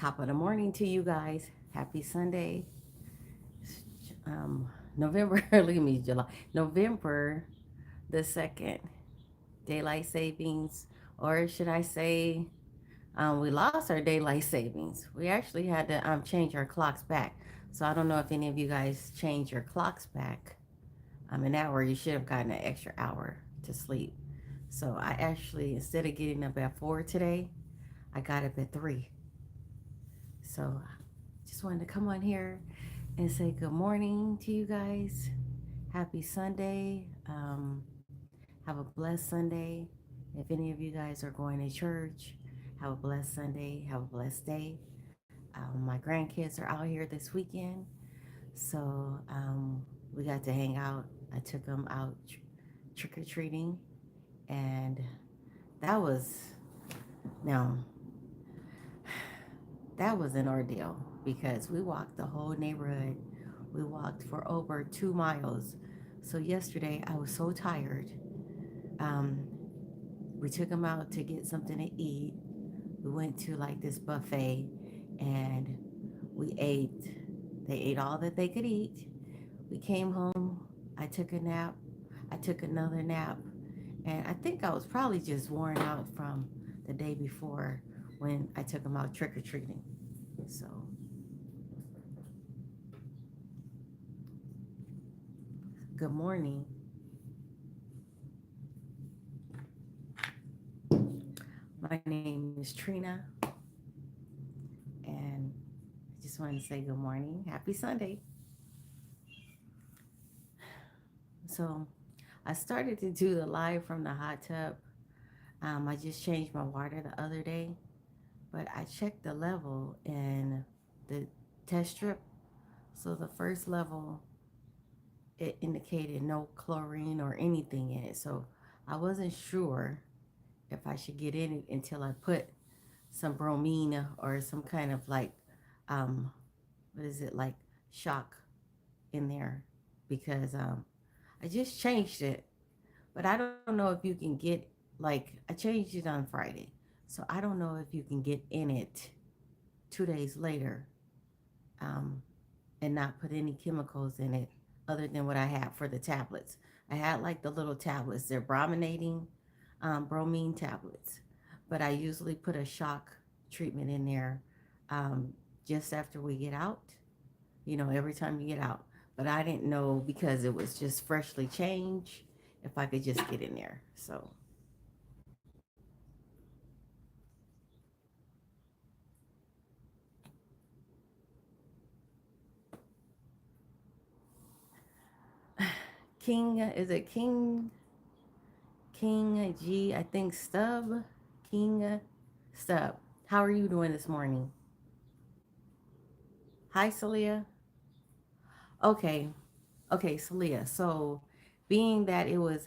Top of the morning to you guys. Happy Sunday. Um, November, look at me, July. November the 2nd, daylight savings, or should I say, we lost our daylight savings. We actually had to change our clocks back. So I don't know if any of you guys changed your clocks back. An hour, you should have gotten an extra hour to sleep. So I actually, instead of getting up at 4 today, I got up at 3. So just wanted to come on here and say good morning to you guys. Happy Sunday. Have a blessed Sunday. If any of you guys are going to church, have a blessed Sunday. Have a blessed day. My grandkids are out here this weekend. So we got to hang out. I took them out trick or treating. And that was, now, that was an ordeal because we walked the whole neighborhood. We walked for over 2 miles. So yesterday I was so tired. Um, we took them out to get something to eat. We went to like this buffet and we ate. They ate all that they could eat. We came home. I took a nap. I took another nap. And I think I was probably just worn out from the day before when I took them out trick or treating. So, good morning. My name is Trina, and I just wanted to say good morning. Happy Sunday. So, I started to do the live from the hot tub. I just changed my water the other day, but I checked the level in the test strip. So, the first level, it indicated no chlorine or anything in it. So, I wasn't sure if I should get in it until I put some bromine or some kind of like, um, what is it, like shock in there because I just changed it, but I don't know if you can get, like, I changed it on Friday, so I don't know if you can get in it 2 days later, um, and not put any chemicals in it other than what I had for the tablets. I had like the little tablets, they're brominating, bromine tablets, but I usually put a shock treatment in there um, just after we get out, every time you get out. But I didn't know because it was just freshly changed if I could just get in there. So, King, is it King G? I think Stub, King Stub. How are you doing this morning? Hi, Celia. Okay, okay, Celia. So, being that it was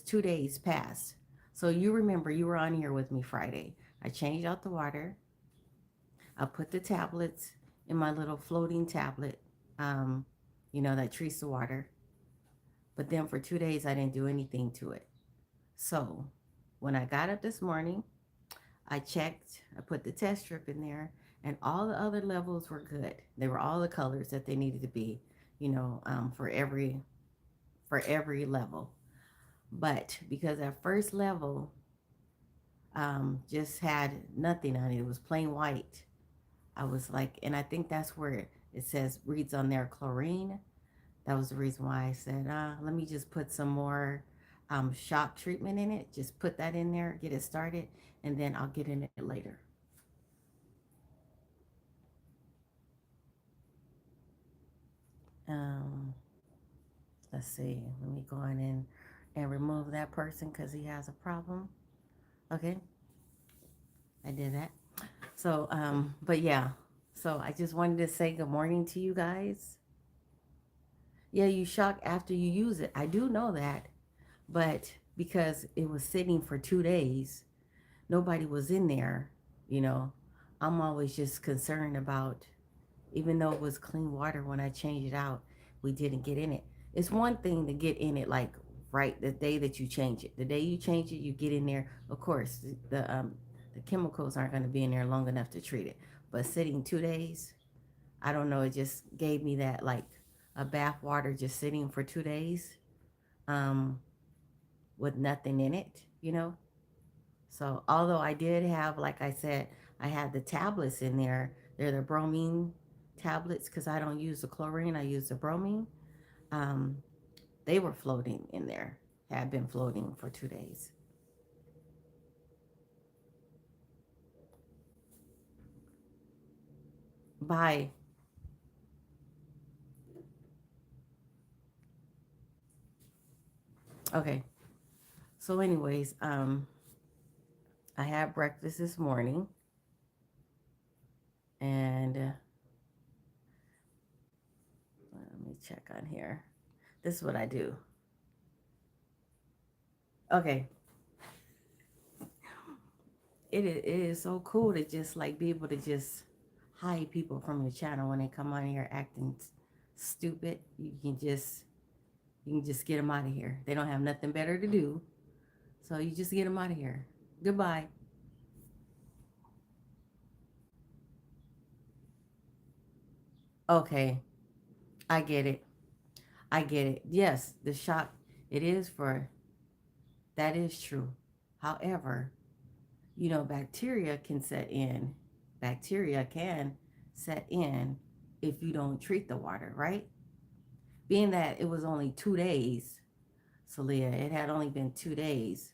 2 days past. So you remember you were on here with me Friday. I changed out the water. I put the tablets in my little floating tablet, um, that treats the water. But then for 2 days, I didn't do anything to it. So when I got up this morning, I checked, I put the test strip in there, and all the other levels were good. They were all the colors that they needed to be, for every level. But because that first level just had nothing on it, it was plain white. I was like, and I think that's where it says reads on there chlorine. That was the reason why I said, let me just put some more shock treatment in it. Just put that in there, get it started, and then I'll get in it later. Um, let's see. Let me go in and remove that person because he has a problem. Okay, I did that. So, but yeah. So I just wanted to say good morning to you guys. Yeah, you shock after you use it. I do know that. But because it was sitting for 2 days, nobody was in there, you know. I'm always just concerned about, even though it was clean water when I changed it out, we didn't get in it. It's one thing to get in it like right the day that you change it. The day you change it, you get in there. Of course, the The chemicals aren't going to be in there long enough to treat it. But sitting 2 days, I don't know. It just gave me that like a bath water just sitting for 2 days, um, with nothing in it, you know. So although I did have, like I said, I had the tablets in there. They're the bromine tablets because I don't use the chlorine. I use the bromine. Um, they were floating in there. Had been floating for 2 days. Bye. Okay. So, anyways, I had breakfast this morning, and let me check on here. This is what I do. Okay, it is so cool to just like be able to just hide people from your channel when they come on here acting stupid. You can just get them out of here. They don't have nothing better to do, so you just get them out of here. Goodbye. Okay, I get it. I get it. Yes, the shock. It is for that is true. However, bacteria can set in. Bacteria can set in if you don't treat the water, right? Being that it was only 2 days, Celia, it had only been 2 days.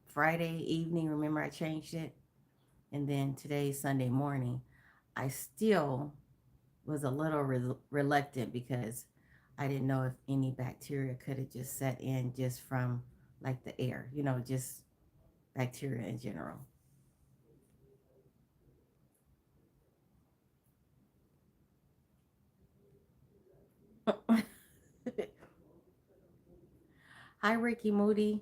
Friday evening, remember I changed it? And then today, Sunday morning, I still was a little reluctant because I didn't know if any bacteria could have just set in just from like the air, just bacteria in general. Hi, Ricky Moody.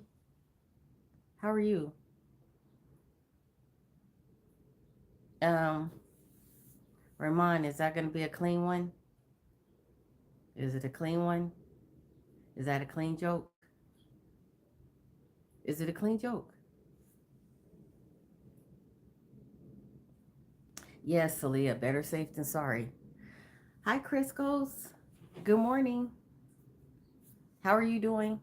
How are you? Um, Ramon, is that going to be a clean one? Is it a clean one? Is that a clean joke? Is it a clean joke? Yes, Celia, better safe than sorry. Hi, Criscos. Good morning. How are you doing?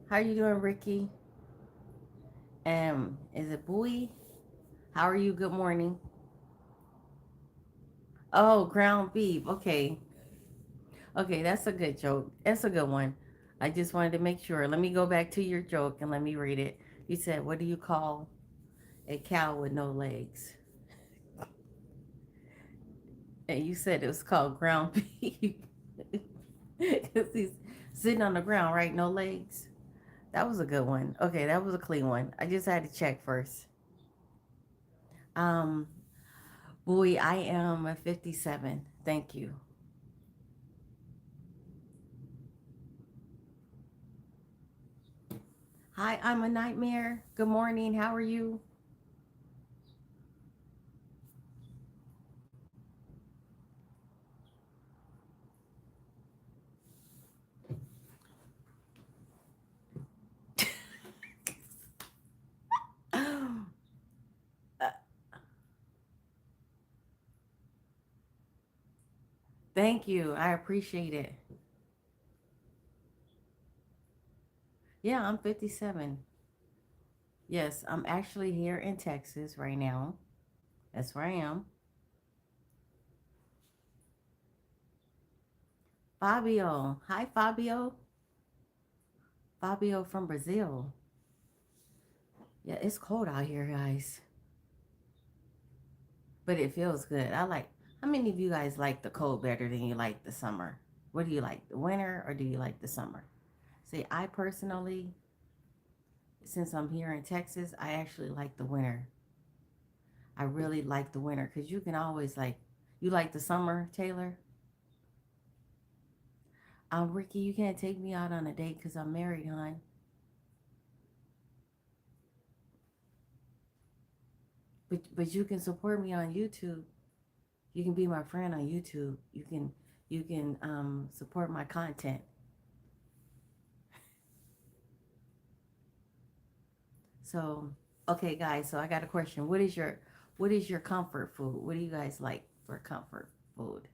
How are you doing, Ricky? Is it Bowie? How are you? Good morning. Oh, ground beef. Okay. Okay, that's a good joke. That's a good one. I just wanted to make sure. Let me go back to your joke and let me read it. You said, what do you call a cow with no legs? And you said it was called ground beef. Because he's sitting on the ground, right? No legs. That was a good one. Okay, that was a clean one. I just had to check first. Um, Boy, I am a 57. Thank you. Hi, I'm a nightmare. Good morning. How are you? Thank you. I appreciate it. Yeah, I'm 57. Yes, I'm actually here in Texas right now. That's where I am. Fabio. Hi, Fabio. Fabio from Brazil. Yeah, it's cold out here, guys, but it feels good. How many of you guys like the cold better than you like the summer? What do you like, the winter or do you like the summer? See, I personally, since I'm here in Texas, I actually like the winter. I really like the winter because you can always you like the summer, Taylor? Ricky, you can't take me out on a date because I'm married, hon. But you can support me on YouTube. You can be my friend on YouTube. You can support my content. So okay, guys. So I got a question. What is your comfort food? What do you guys like for comfort food?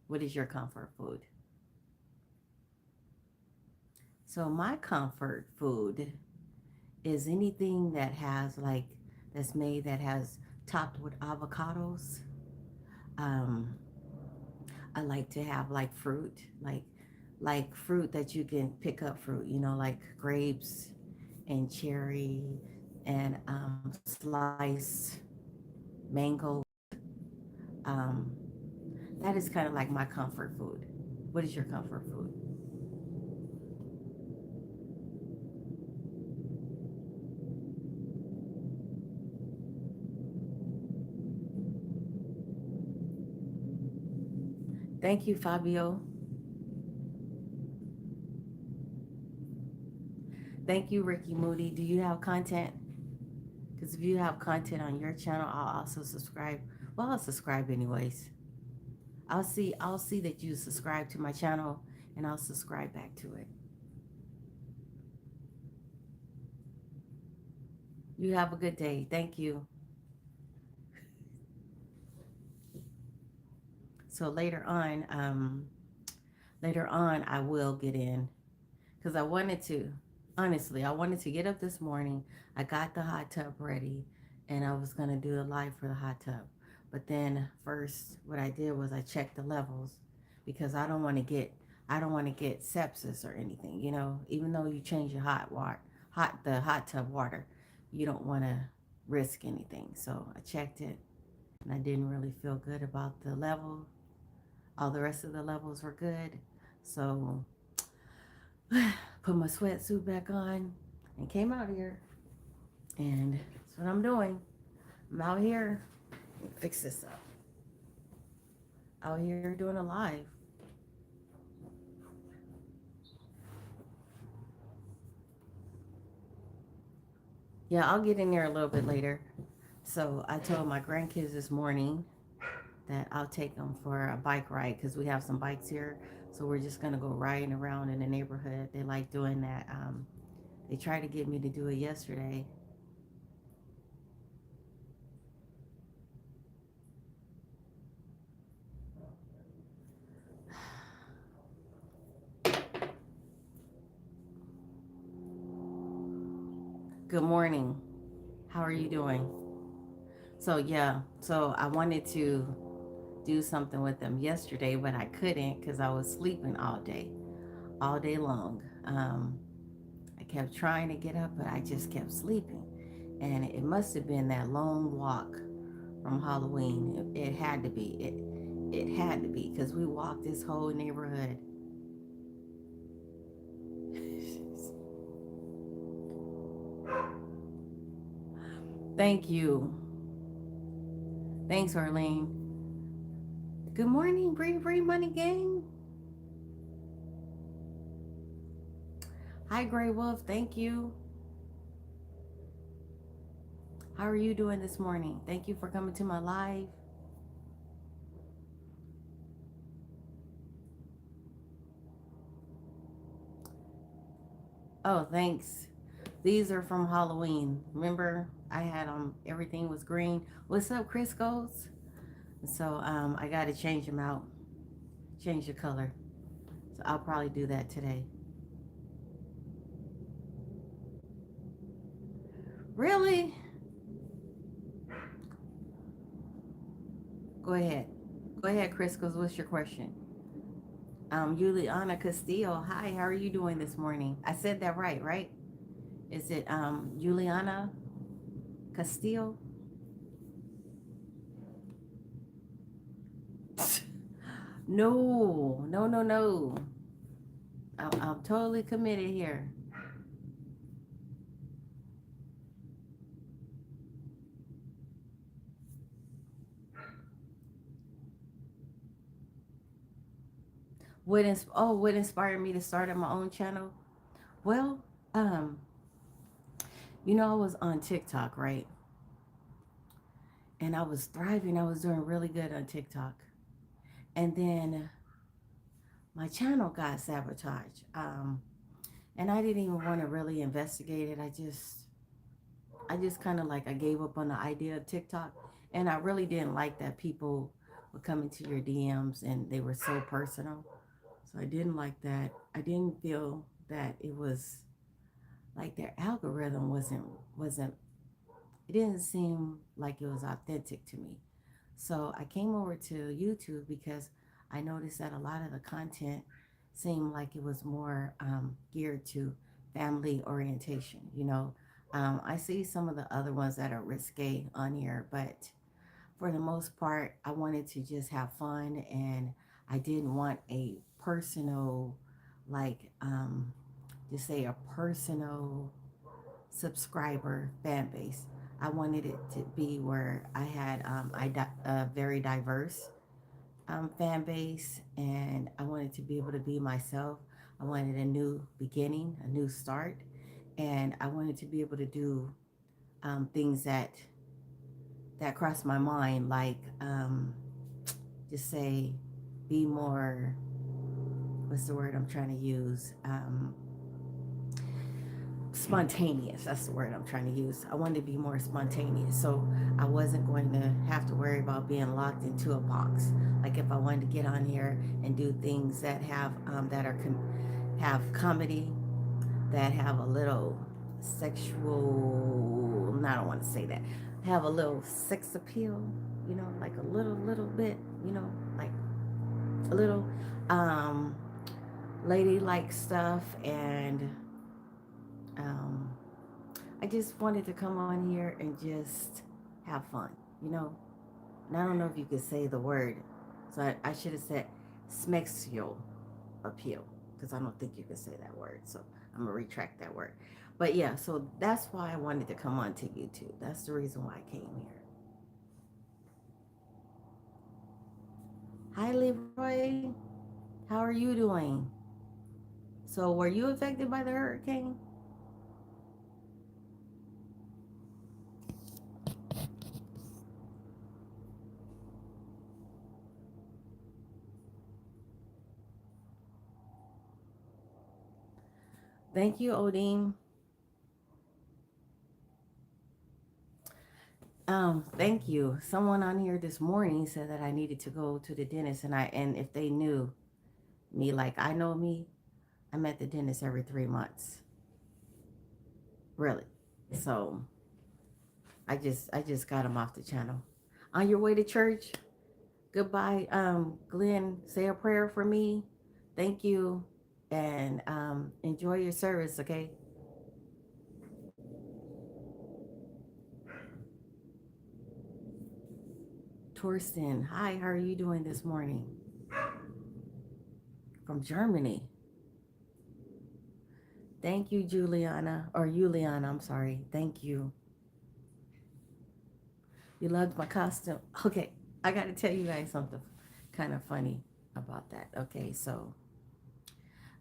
What is your comfort food? So my comfort food is anything that has like that's made that has topped with avocados. Um, I like to have like fruit, like fruit that you can pick up fruit, like grapes and cherry and slice mango. Um, that is kind of like my comfort food. What is your comfort food? Thank you, Fabio. Thank you, Ricky Moody. Do you have content? Because if you have content on your channel, I'll also subscribe. Well, I'll subscribe anyways. I'll see that you subscribe to my channel and I'll subscribe back to it. You have a good day. Thank you. So later on I will get in because I wanted to. Honestly, I wanted to get up this morning. I got the hot tub ready and I was gonna do the live for the hot tub. But then first what I did was I checked the levels because I don't want to get sepsis or anything, even though you change your the hot tub water, you don't want to risk anything. So I checked it and I didn't really feel good about the level. All the rest of the levels were good. So put my sweatsuit back on and came out here. And that's what I'm doing. I'm out here. Fix this up. Out here doing a live. Yeah, I'll get in there a little bit later. So I told my grandkids this morning that I'll take them for a bike ride because we have some bikes here. So we're just gonna go riding around in the neighborhood. They like doing that. They tried to get me to do it yesterday. Good morning. How are you doing? So yeah, so I wanted to do something with them yesterday, but I couldn't because I was sleeping all day long. I kept trying to get up, but I just kept sleeping. And it must have been that long walk from Halloween. It had to be. It had to be because we walked this whole neighborhood. Thank you. Thanks, Arlene. Good morning, Bree Bree Money Gang. Hi, Gray Wolf. Thank you. How are you doing this morning? Thank you for coming to my live. Oh, thanks. These are from Halloween. Remember, I had everything was green. What's up, Crisco's? So I got to change them out, change the color. So I'll probably do that today. Really? Go ahead. Go ahead, Crisco's. What's your question? Juliana Castillo. Hi, how are you doing this morning? I said that right, right? Is it Juliana Castillo? No, no, no, no. I'm totally committed here. what inspired me to start my own channel? Well, um, I was on TikTok, right? And I was thriving. I was doing really good on TikTok. And then my channel got sabotaged. And I didn't even want to really investigate it. I just kind of like I gave up on the idea of TikTok, and I really didn't like that people would come into your DMs and they were so personal. So I didn't like that. I didn't feel that it was like their algorithm wasn't it didn't seem like it was authentic to me. So I came over to YouTube because I noticed that a lot of the content seemed like it was more geared to family orientation. I see some of the other ones that are risque on here, but for the most part, I wanted to just have fun, and I didn't want a personal, like, just say a personal subscriber fan base. I wanted it to be where I had a very diverse fan base, and I wanted to be able to be myself. I wanted a new beginning, a new start, and I wanted to be able to do things that crossed my mind, like just say, be more. What's the word I'm trying to use? Spontaneous. That's the word I'm trying to use. I wanted to be more spontaneous, so I wasn't going to have to worry about being locked into a box. Like if I wanted to get on here and do things that have comedy, that have a little sexual. No, I don't want to say that. Have a little sex appeal, like a little bit, like a little um, ladylike stuff, and um, I just wanted to come on here and just have fun, you know. And I don't know if you could say the word, so I should have said smexial appeal, because I don't think you can say that word. So I'm gonna retract that word. But yeah, so that's why I wanted to come on to YouTube. That's the reason why I came here. Hi, Leroy. How are you doing? So were you affected by the hurricane? Thank you, Odin. Thank you. Someone on here this morning said that I needed to go to the dentist, and if they knew me like I know me, I'm at the dentist every 3 months. Really. So I just got him off the channel. On your way to church, goodbye. Glenn, say a prayer for me. Thank you. And enjoy your service, okay? Torsten, hi, how are you doing this morning? From Germany. Thank you, Juliana, or Juliana, I'm sorry. Thank you. You loved my costume. Okay, I got to tell you guys something kind of funny about that. Okay, so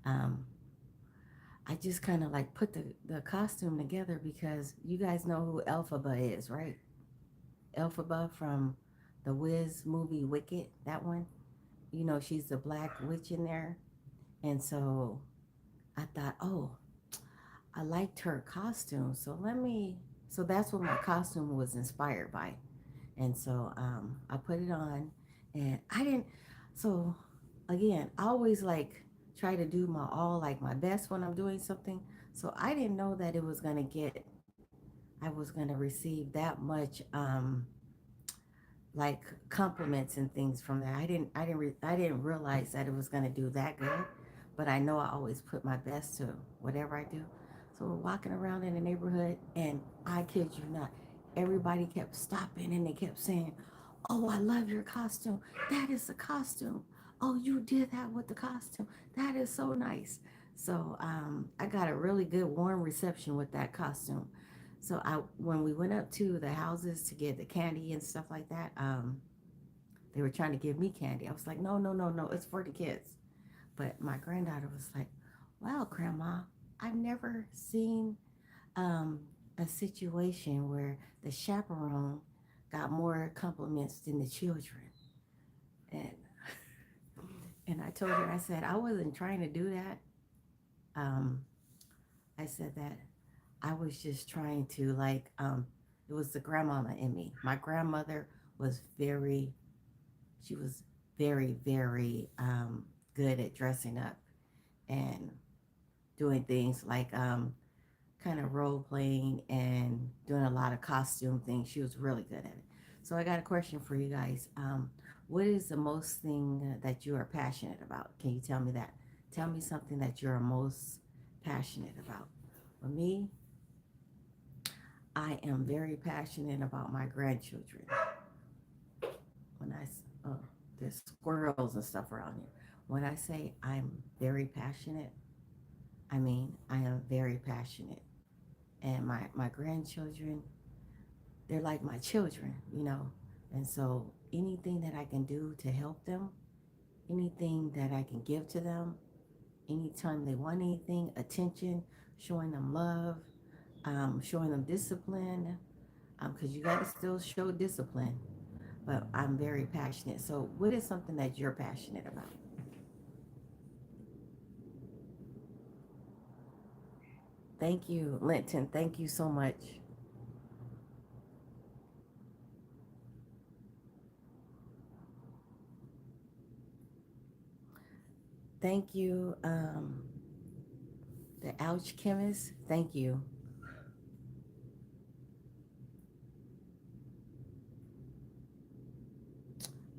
um, I just kind of like put the costume together because you guys know who Elphaba is, right? Elphaba from the Wiz movie Wicked, that one. She's the black witch in there. And so I thought, oh, I liked her costume. So that's what my costume was inspired by. And so I put it on, and I didn't. So again, I always like try to do my all, like my best when I'm doing something. So I didn't know that I was gonna receive that much like compliments and things from that. I didn't realize that it was gonna do that good, but I know I always put my best to whatever I do. So we're walking around in the neighborhood, and I kid you not, everybody kept stopping and they kept saying, "Oh, I love your costume. That is the costume. Oh, you did that with the costume. That is so nice." So I got a really good warm reception with that costume. So when we went up to the houses to get the candy and stuff like that, they were trying to give me candy. I was like, no, no, no, no, it's for the kids. But my granddaughter was like, wow, Grandma, I've never seen um, a situation where the chaperone got more compliments than the children. And and I told her, I said, I wasn't trying to do that. Um, I said that I was just trying to it was the grandmama in me. My grandmother was she was very good at dressing up and doing things like kind of role playing and doing a lot of costume things. She was really good at it. So I got a question for you guys. What is the most thing that you are passionate about? Can you tell me that? Tell me something that you're most passionate about. For me, I am very passionate about my grandchildren. When oh, there's squirrels and stuff around here. When I say I'm very passionate, I mean I am very passionate. And my grandchildren, they're like my children. And so anything that I can do to help them, anything that I can give to them, anytime they want anything, attention, showing them love, showing them discipline, because you got to still show discipline. But I'm very passionate. So, what is something that you're passionate about? Thank you, Linton. Thank you so much. Thank you, the Ouch Chemist. Thank you.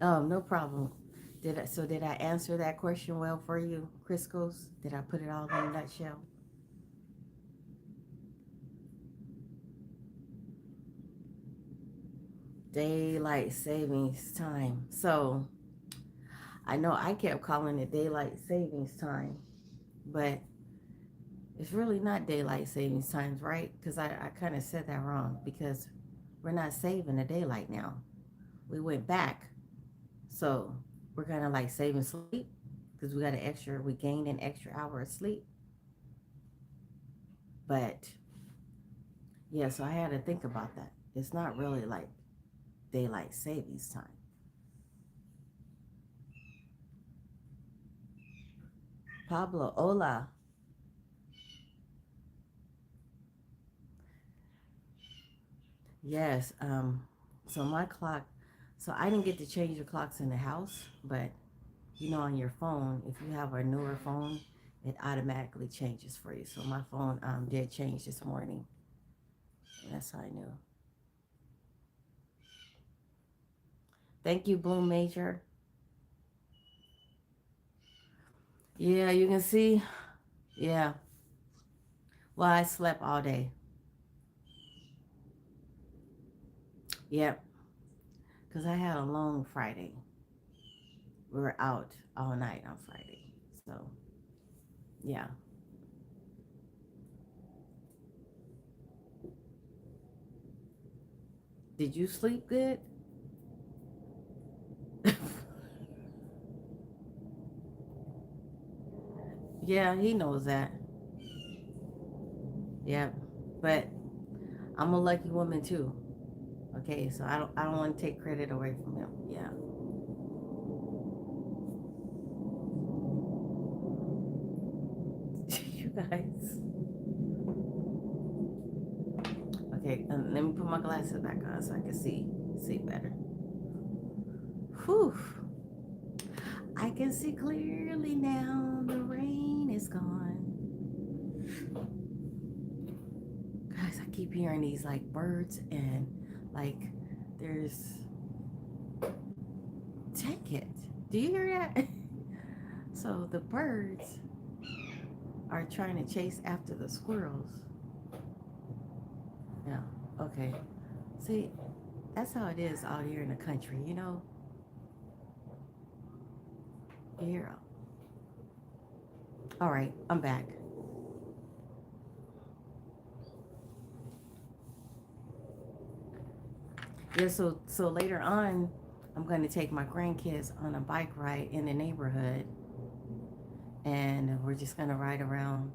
No problem. Did I answer that question well for you, Crisco's? Did I put it all in a nutshell? Daylight savings time. So I know I kept calling it daylight savings time, but it's really not daylight savings times, right? Because I kind of said that wrong because we're not saving the daylight now. We went back. So we're kind of like saving sleep because we gained an extra hour of sleep. But yeah, so I had to think about that. It's not really like daylight savings time. Pablo, hola. Yes. So my clock. So I didn't get to change the clocks in the house, but on your phone, if you have a newer phone, it automatically changes for you. So my phone did change this morning. And that's how I knew. Thank you, Bloom Major. Yeah, you can see. Yeah. Well, I slept all day. Yep. Because I had a long Friday. We were out all night on Friday. So, yeah. Did you sleep good? Yeah, he knows that. Yeah. But I'm a lucky woman too. Okay, so I don't want to take credit away from him. Yeah. You guys. Okay, let me put my glasses back on so I can see better. Whew. I can see clearly now. The rain is gone. Guys, I keep hearing these like birds and like there's take it. Do you hear that? So the birds are trying to chase after the squirrels. Yeah. Okay. See, that's how it is out here in the country, Here. All right, I'm back. Yeah, so later on, I'm going to take my grandkids on a bike ride in the neighborhood, and we're just gonna ride around.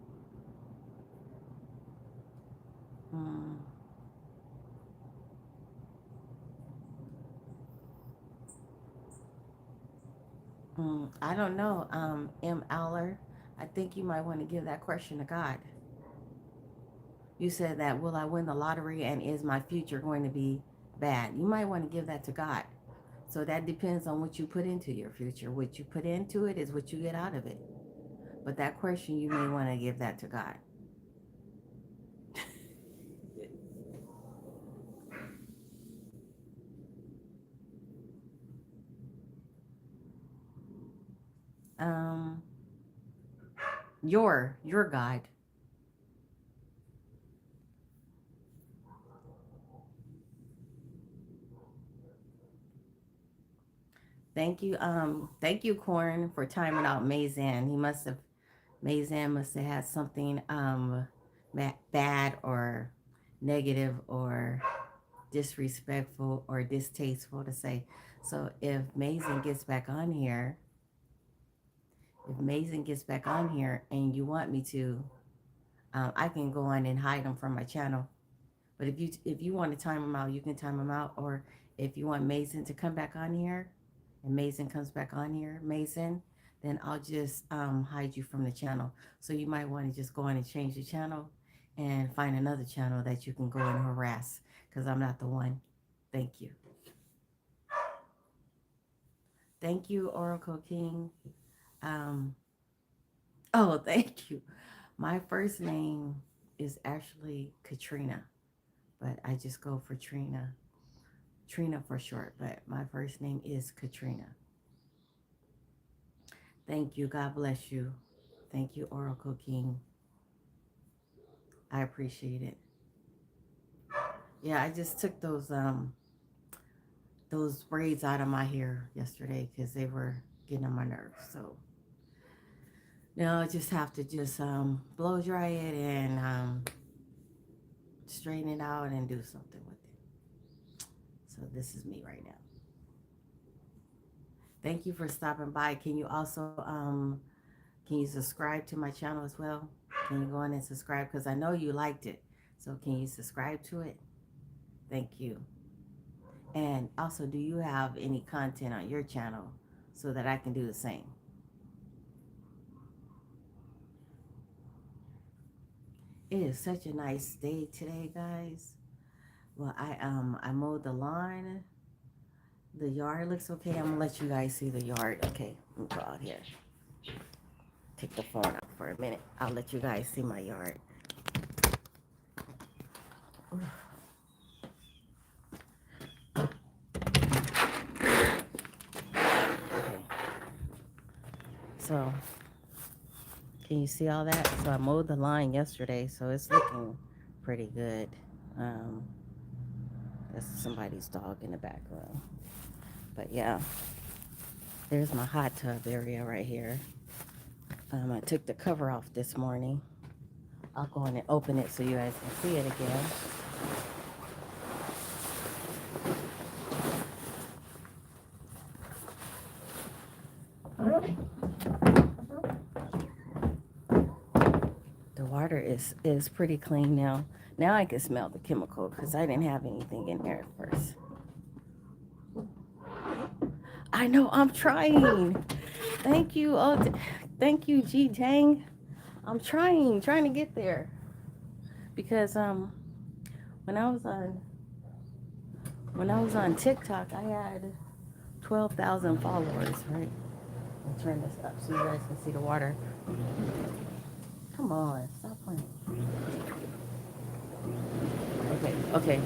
Mm, I don't know, M. Aller. I think you might want to give that question to God. You said that, will I win the lottery and is my future going to be bad? You might want to give that to God. So that depends on what you put into your future. What you put into it is what you get out of it. But that question, you may want to give that to God. Um, your God. Thank you, Corn, for timing out Mazan. Mazan must have had something bad or negative or disrespectful or distasteful to say. So if Mason gets back on here and you want me to, I can go on and hide him from my channel. But if you want to time him out, you can time him out. Or if you want Mason to come back on here, and Mason comes back on here, Mason, then I'll just hide you from the channel. So you might want to just go on and change the channel and find another channel that you can go and harass because I'm not the one. Thank you. Thank you, Oracle King. Um, oh, thank you. My first name is actually Katrina, but I just go for Trina. Trina for short, but my first name is Katrina. Thank you. God bless you. Thank you, Oracle King. I appreciate it. Yeah, I just took those braids out of my hair yesterday because they were getting on my nerves. So now I just have to just blow dry it and straighten it out and do something with it. So this is me right now. Thank you for stopping by. Can you subscribe to my channel as well? Can you go on and subscribe? Because I know you liked it. So can you subscribe to it? Thank you. And also, do you have any content on your channel so that I can do the same? It is such a nice day today, guys. Well, I mowed the lawn. The yard looks okay. I'm gonna let you guys see the yard. Okay, let me go out here. Take the phone out for a minute. I'll let you guys see my yard. Okay. So, can you see all that? So I mowed the lawn yesterday, so it's looking pretty good. Um, there's somebody's dog in the background. But yeah, there's my hot tub area right here. I took the cover off this morning. I'll go in and open it so you guys can see it again. The water is pretty clean now. Now I can smell the chemical because I didn't have anything in there at first. I know, I'm trying. Thank you. Oh, thank you, G Tang. I'm trying to get there. Because when I was on when I was on TikTok, I had 12,000 followers, right? I'll turn this up so you guys can see the water. Come on, stop playing. Okay.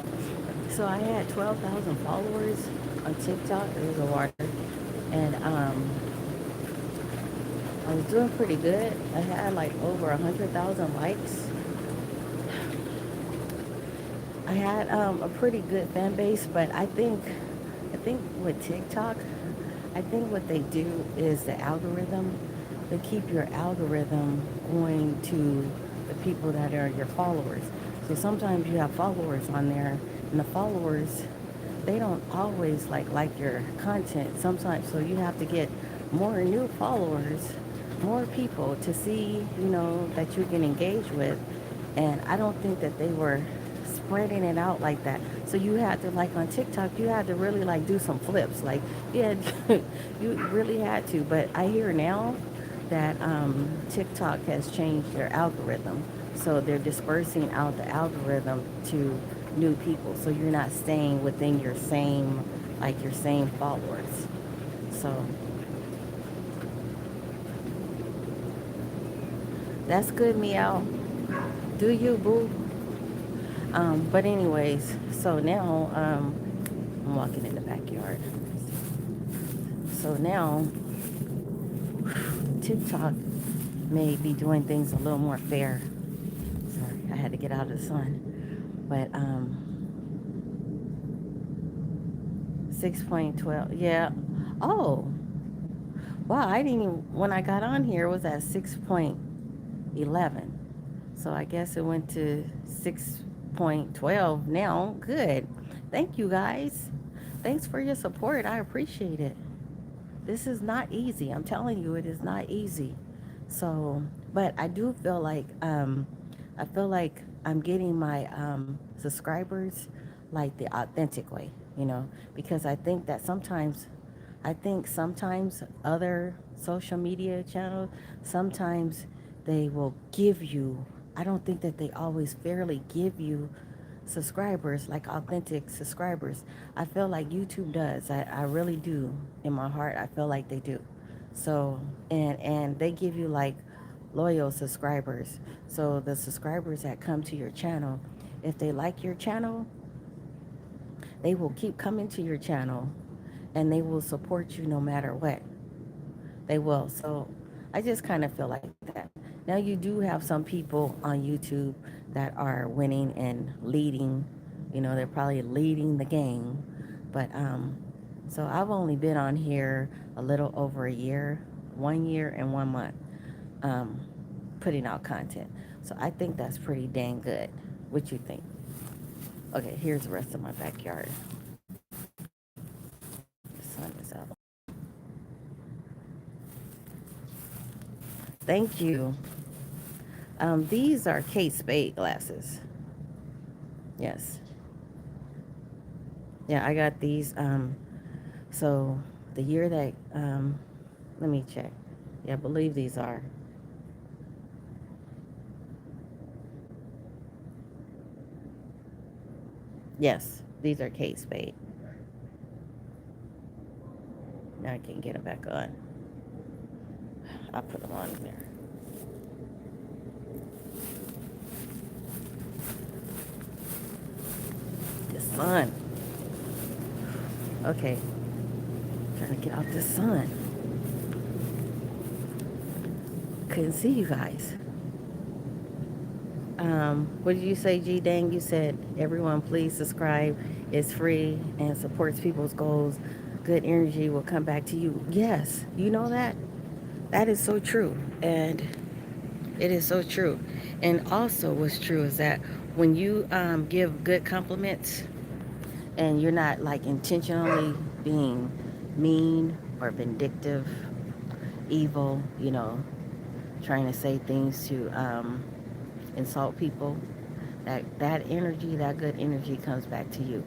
So I had 12,000 followers on TikTok. There's a water, and I was doing pretty good. I had like over 100,000 likes. I had a pretty good fan base, but I think with TikTok, I think what they do is the algorithm. They keep your algorithm going to the people that are your followers. So sometimes you have followers on there, and the followers, they don't always like your content sometimes. So you have to get more new followers more people to see, that you can engage with. And I don't think that they were spreading it out like that. So you had to, like on TikTok, you had to really like do some flips. Like you had, you really had to. But I hear now that TikTok has changed their algorithm. So they're dispersing out the algorithm to new people. So you're not staying within your same, like your same followers. So that's good, Meow. Do you, boo? But anyways, so now I'm walking in the backyard. So now TikTok may be doing things a little more fair. Sorry, I had to get out of the sun. But 6.12, yeah. Oh, wow, I didn't even, when I got on here, it was at 6.11. So I guess it went to 6.12 now. Good. Thank you guys. Thanks for your support. I appreciate it. This is not easy. I'm telling you, it is not easy. So, but I do feel like I feel like I'm getting my subscribers like the authentic way, because I think sometimes other social media channels, sometimes they will give you, I don't think that they always fairly give you subscribers, like authentic subscribers. I feel like YouTube does. I really do. In my heart, I feel like they do. So, and they give you like loyal subscribers. So the subscribers that come to your channel, if they like your channel, they will keep coming to your channel and they will support you no matter what. They will. So I just kind of feel like that. Now you do have some people on YouTube that are winning and leading. They're probably leading the game. But so I've only been on here a little over a year, 1 year and 1 month, um, putting out content. So I think that's pretty dang good. What you think? Okay, here's the rest of my backyard. The sun is out. Thank you. These are Kate Spade glasses. Yes. Yeah, I got these. So the year that, let me check. Yeah, I believe these are. Yes, these are Kate Spade. Now I can get them back on. I'll put them on there. The sun. Okay, trying to get out the sun. Couldn't see you guys. What did you say, G Dang? You said everyone please subscribe. It's free and supports people's goals. Good energy will come back to you. Yes, you know that? That is so true. And it is so true. And also what's true is that when you give good compliments and you're not like intentionally being mean or vindictive, evil, trying to say things to insult people, that energy, that good energy comes back to you.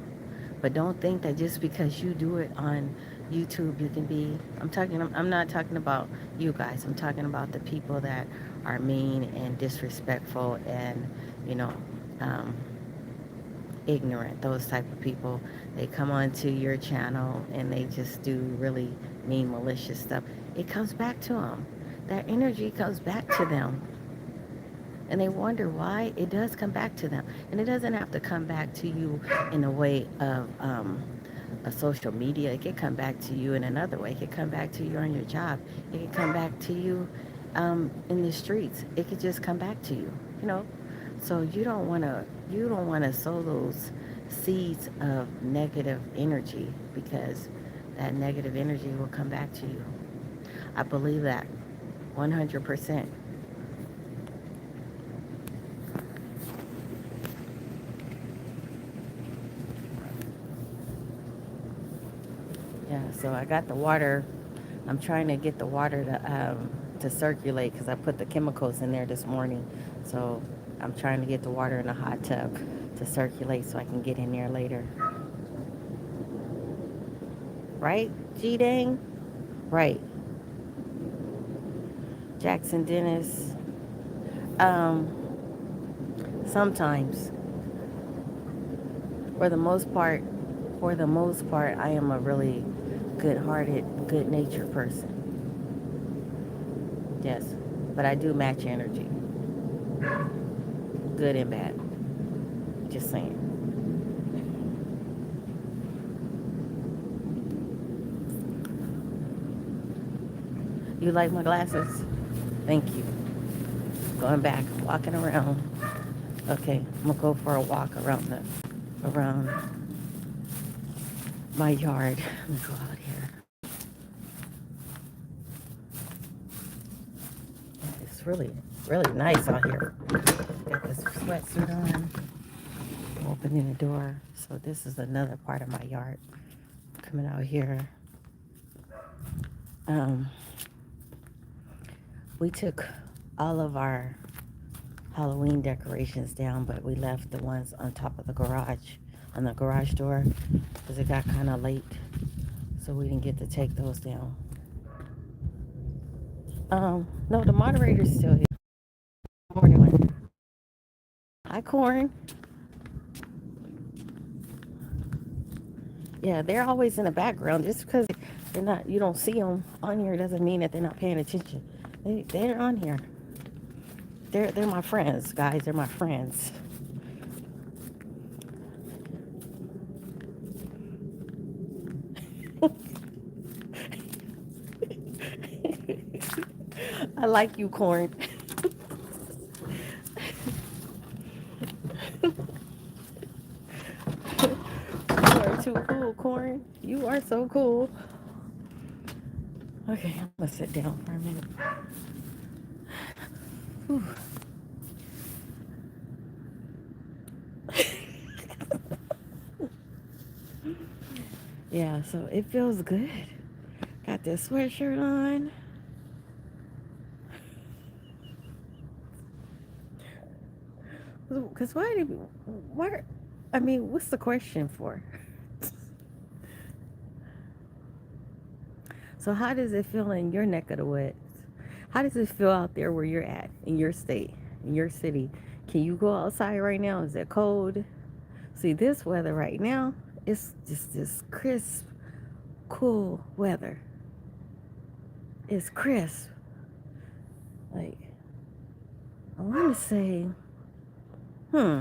But don't think that just because you do it on YouTube, you can be. I'm not talking about you guys. I'm talking about the people that are mean and disrespectful and you know um, ignorant. Those type of people. They come onto your channel and they just do really mean, malicious stuff. It comes back to them. That energy comes back to them and they wonder why. It does come back to them, and it doesn't have to come back to you in a way of a social media. It can come back to you in another way. It can come back to you on your job. It can come back to you in the streets. It could just come back to you, you know. So you don't want to sow those seeds of negative energy, because that negative energy will come back to you. I believe that 100%. Yeah, so I got the water. I'm trying to get the water to circulate because I put the chemicals in there this morning. So I'm trying to get the water in the hot tub to circulate so I can get in there later. Right, G-Dang? Right. Jackson Dennis. Um, Sometimes, for the most part, I am a really good-hearted, good-natured person. Yes, but I do match energy, good and bad. Just saying. You like my glasses? Thank you. Going back, walking around. Okay, I'm gonna go for a walk around my yard. Let me go out here. It's really nice out here. Got this sweatsuit on. Opening the door. So this is another part of my yard. Coming out here. Um, we took all of our Halloween decorations down, but we left the ones on top of the garage, on the garage door, because it got kind of late, so we didn't get to take those down. No, the moderator's still here. Morning. Hi, Corn. Yeah, they're always in the background. Just because they're not, you don't see them on here doesn't mean that they're not paying attention. They're on here. They're my friends, guys. They're my friends. I like you, Corn. You are too cool, Corn. You are so cool. Okay, I'm gonna sit down for a minute. Whew. Yeah, so it feels good. Got this sweatshirt on. Cause why? I mean, what's the question for? So how does it feel in your neck of the woods? How does it feel out there where you're at, in your state, in your city? Can you go outside right now? Is it cold? See, this weather right now, it's just this crisp, cool weather. It's crisp. Like, I want to say, hmm,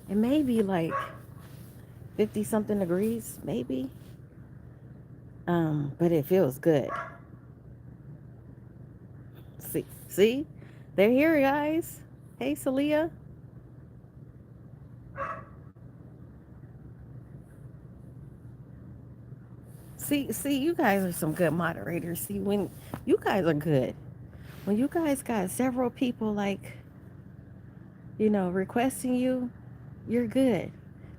it may be like 50 something degrees, maybe. But it feels good. See, they're here, guys. Hey, Celia. See, you guys are some good moderators. See, when you guys are good, when you guys got several people like, requesting you, you're good.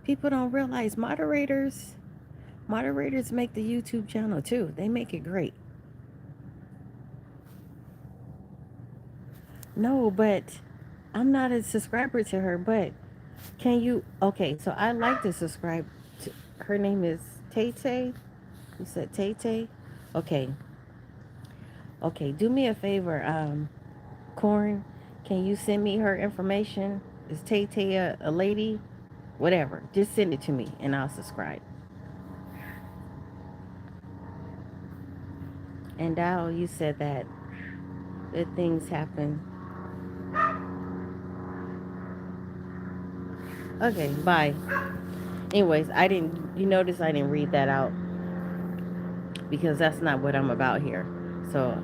People don't realize moderators make the YouTube channel too. They make it great. No, but I'm not a subscriber to her, but can you? Okay, so I like to subscribe to her name is Tay Tay. You said Tay Tay? Okay. Okay, do me a favor, Corn. Can you send me her information? Is Tay Tay a lady? Whatever. Just send it to me and I'll subscribe. And Dow, you said that good things happen. Okay, bye. Anyways, you notice I didn't read that out because that's not what I'm about here. So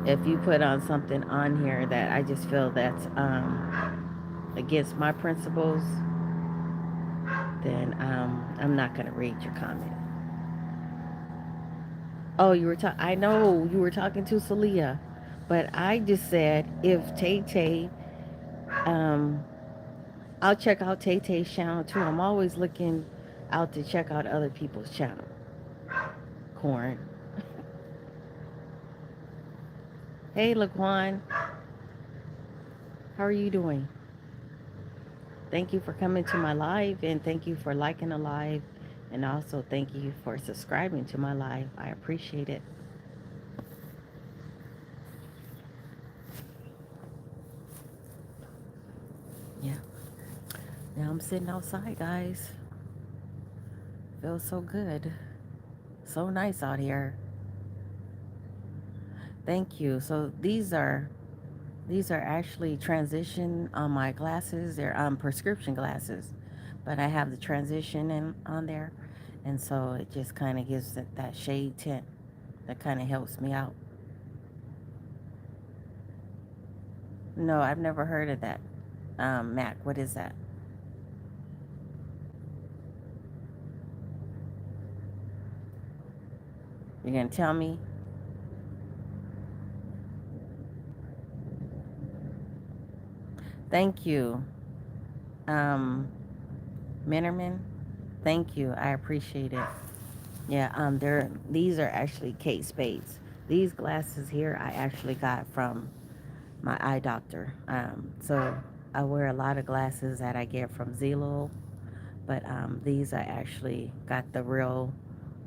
if you put on something on here that I just feel that's against my principles, then I'm not going to read your comment. Oh, I know you were talking to Celia, but I just said if Tay Tay, um, I'll check out Tay Tay's channel too. I'm always looking out to check out other people's channel. Corn. Hey, Laquan, how are you doing? Thank you for coming to my live, and thank you for liking the live, and also thank you for subscribing to my live. I appreciate it. Yeah. Now I'm sitting outside, guys. Feels so good. So nice out here. Thank you. So these are actually transition on my glasses. They're prescription glasses, but I have the transition in on there, and so it just kind of gives that shade tint that kind of helps me out. No, I've never heard of that. Mac, what is that? You're gonna tell me? Thank you, um, Minnerman. Thank you. I appreciate it. Yeah, these are actually Kate Spades. These glasses here I actually got from my eye doctor. So I wear a lot of glasses that I get from Zelo, but these I actually got the real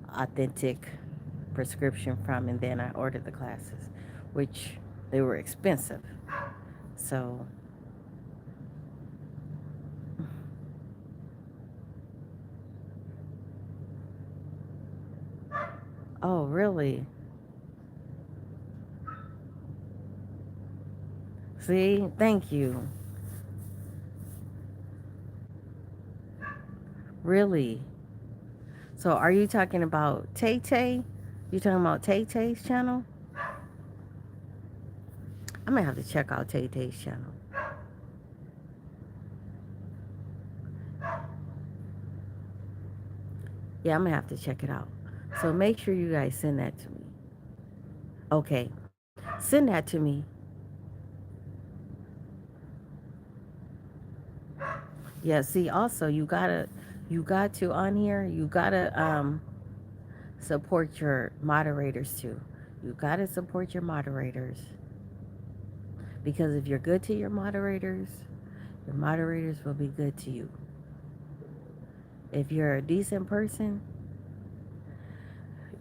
authentic prescription from, and then I ordered the glasses, which they were expensive. So, oh, really? See, thank you. Really? So, are you talking about Tay Tay? You talking about Tay Tay's channel? I'm gonna have to check out Tay Tay's channel. Yeah, I'm gonna have to check it out. So make sure you guys send that to me. Okay, send that to me. Yeah. See, also you got to on here. You gotta support your moderators too. You gotta support your moderators because if you're good to your moderators will be good to you. If you're a decent person,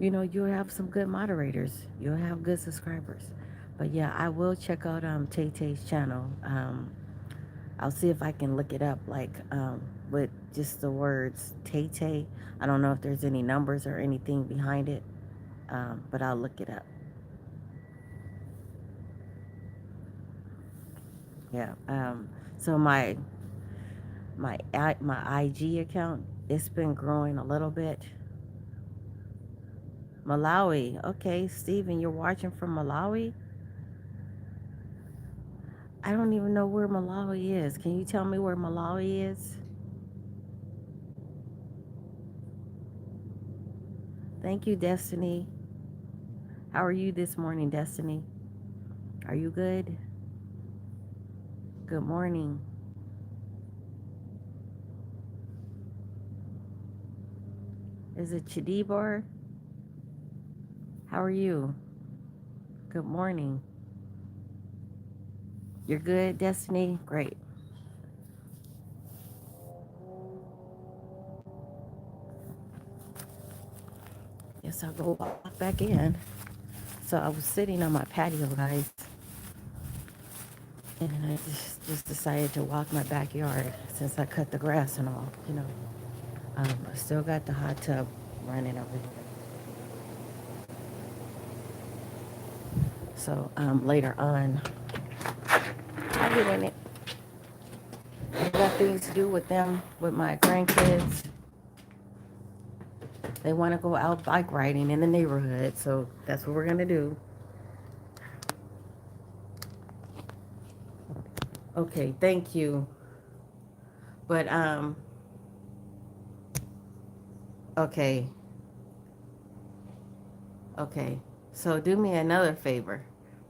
you'll have some good moderators. You'll have good subscribers. But yeah, I will check out Tay Tay's channel. I'll see if I can look it up, like with just the words Tay Tay. I don't know if there's any numbers or anything behind it, but I'll look it up. Yeah. So my IG account, it's been growing a little bit. Malawi. Okay, Steven, you're watching from Malawi? I don't even know where Malawi is. Can you tell me where Malawi is? Thank you, Destiny. How are you this morning, Destiny? Are you good? Good morning. Is it Chadibar? How are you? Good morning. You're good, Destiny? Great. Yes, I'll go walk back in. So I was sitting on my patio, guys, and I just decided to walk my backyard since I cut the grass and all. I still got the hot tub running over here. So later on, I'll get in it. I got things to do with them, with my grandkids. They want to go out bike riding in the neighborhood, so that's what we're gonna do. Okay, thank you. But okay, okay. So do me another favor,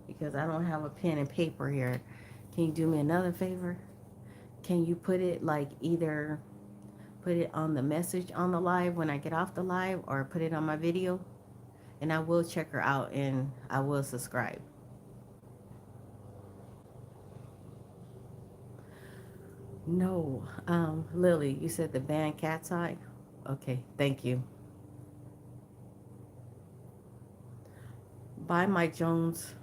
because I don't have a pen and paper here. Can you do me another favor? Can you put it like either put it on the message on the live when I get off the live, or put it on my video, and I will check her out and I will subscribe. No, Lily, you said the band Cat's Eye? Okay, thank you. Bye, Mike Jones.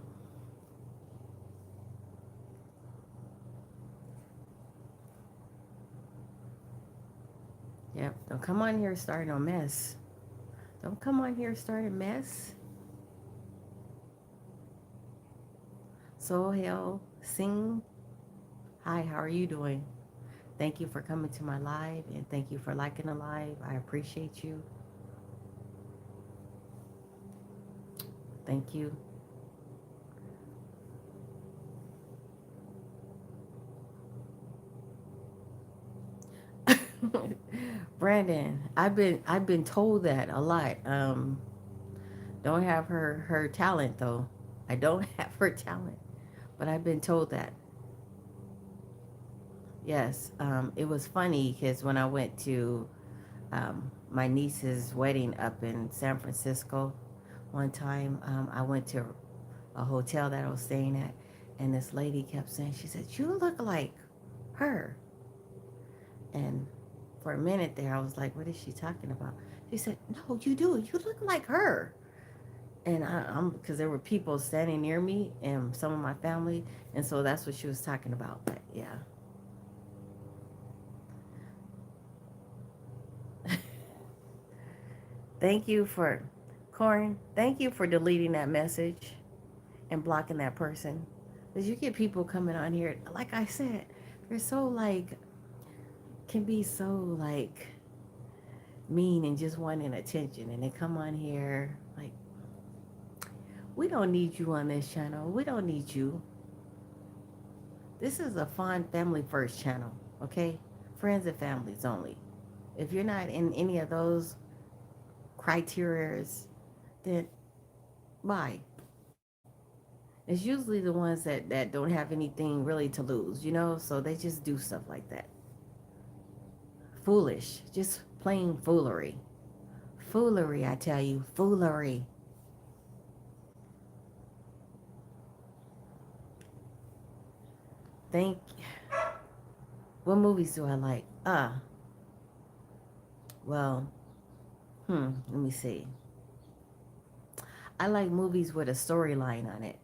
Yep, don't come on here starting a mess. Don't come on here starting a mess. Sohail Singh, hi, how are you doing? Thank you for coming to my live and thank you for liking the live. I appreciate you. Thank you. Brandon, I've been told that a lot. Don't have her talent though. I don't have her talent, but I've been told that. Yes, it was funny because when I went to my niece's wedding up in San Francisco, one time I went to a hotel that I was staying at, and this lady kept saying, she said, "You look like her," and for a minute there, I was like, "What is she talking about?" She said, "No, you do. You look like her." And I'm because there were people standing near me and some of my family, and so that's what she was talking about. But yeah, thank you for, Corin. Thank you for deleting that message and blocking that person, because you get people coming on here. Like I said, they're so like can be so like mean and just wanting attention, and they come on here like, we don't need you on this channel. We don't need you. This is a fun family first channel, okay? Friends and families only. If you're not in any of those criterias, then bye. It's usually the ones that don't have anything really to lose, so they just do stuff like that. Foolish, just plain foolery. Foolery, I tell you, foolery. Think, what movies do I like? Well, let me see. I like movies with a storyline on it,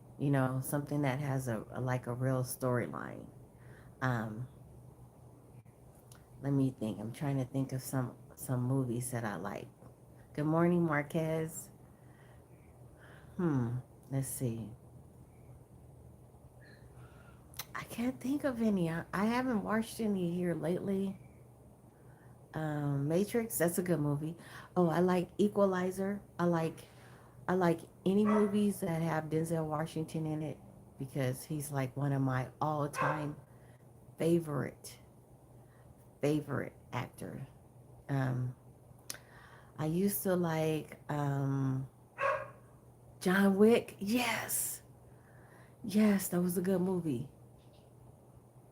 something that has a like a real storyline. Um, Let me think. I'm trying to think of some movies that I like. Good morning, Marquez. Hmm. Let's see. I can't think of any. I haven't watched any here lately. Matrix. That's a good movie. Oh, I like Equalizer. I like any movies that have Denzel Washington in it because he's like one of my all-time favorite favorite actor. Um, I used to like John Wick. Yes, yes, that was a good movie.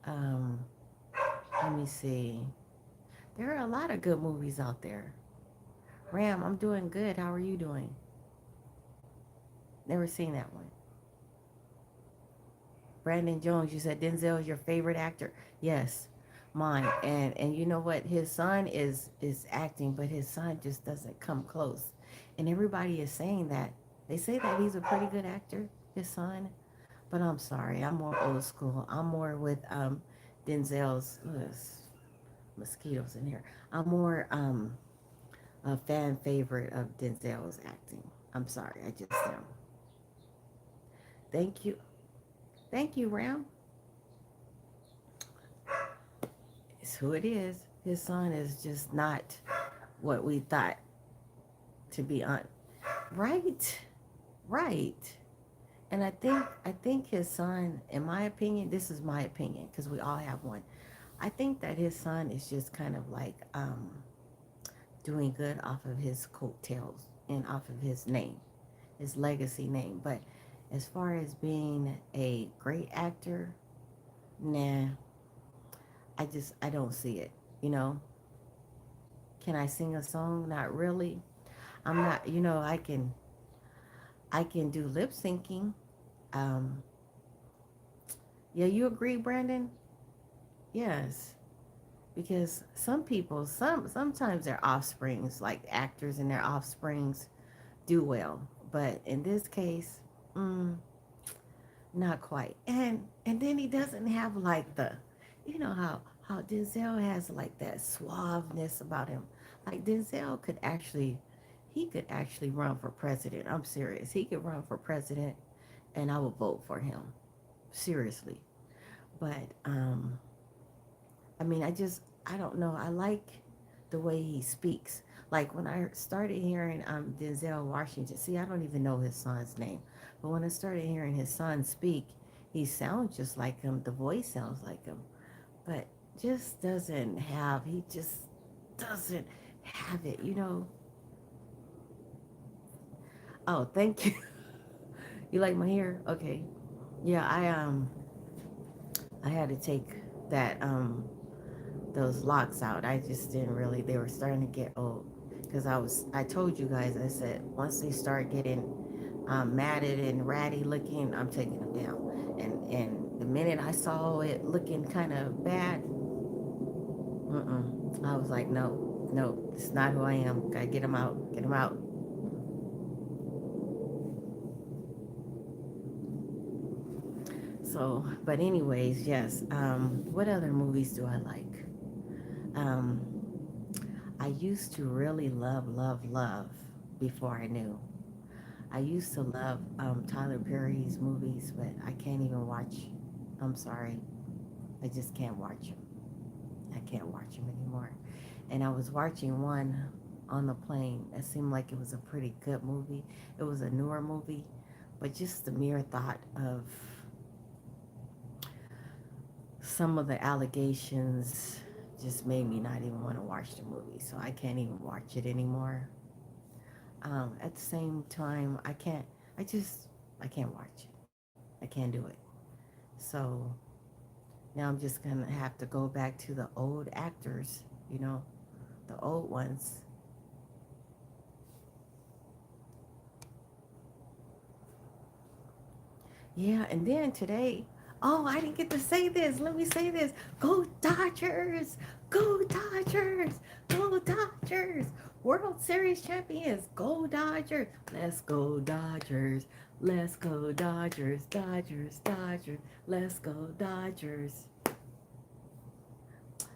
Um, Let me see. There are a lot of good movies out there. Ram, I'm doing good. How are you doing? Never seen that one. Brandon Jones, you said Denzel is your favorite actor. Yes, mine. And you know what? His son is acting, but his son just doesn't come close. And everybody is saying that. They say that he's a pretty good actor, his son. But I'm sorry, I'm more old school. I'm more with Denzel's mosquitoes in here. I'm more a fan favorite of Denzel's acting. I'm sorry, I just am. Thank you, thank you, Ram. It's who it is. His son is just not what we thought to be on. Right, right. And I think his son, in my opinion, this is my opinion because we all have one. I think that his son is just kind of like doing good off of his coattails and off of his name, his legacy name. But as far as being a great actor, nah, I don't see it. You know, can I sing a song? Not really. I'm not. I can do lip syncing. Um, yeah, you agree, Brandon? Yes. because some people, sometimes their offsprings, like actors and their offsprings, do well, but in this case, mm, not quite. And then he doesn't have like the, you know how Denzel has like that suaveness about him. Like Denzel could actually, he could actually run for president. I'm serious. He could run for president, and I would vote for him. Seriously. But I mean, I don't know. I like the way he speaks. Like when I started hearing Denzel Washington, see, I don't even know his son's name, but when I started hearing his son speak, he sounds just like him. The voice sounds like him, but just doesn't have. He just doesn't have it. Oh, thank you. You like my hair? Okay. Yeah, I had to take that those locks out. I just didn't really. They were starting to get old because I told you guys. I said once they start getting matted and ratty looking, I'm taking them down. And the minute I saw it looking kind of bad, I was like, no, no, it's not who I am. Gotta get them out. Get them out. So, but anyways, yes. What other movies do I like? Um, I used to really love, love, love before I knew. I used to love Tyler Perry's movies, but I can't even watch. I'm sorry, I just can't watch them. I can't watch them anymore. And I was watching one on the plane. It seemed like it was a pretty good movie. It was a newer movie, but just the mere thought of some of the allegations just made me not even want to watch the movie. So I can't even watch it anymore. At the same time, I can't. I just I can't watch it. I can't do it. So now I'm just gonna have to go back to the old actors, you know, the old ones. Yeah, and then today, oh, I didn't get to say this. Let me say this. Go Dodgers! Go Dodgers! Go Dodgers! World Series champions. Go Dodgers! Let's go Dodgers. Let's go Dodgers. Dodgers, Dodgers. Let's go Dodgers.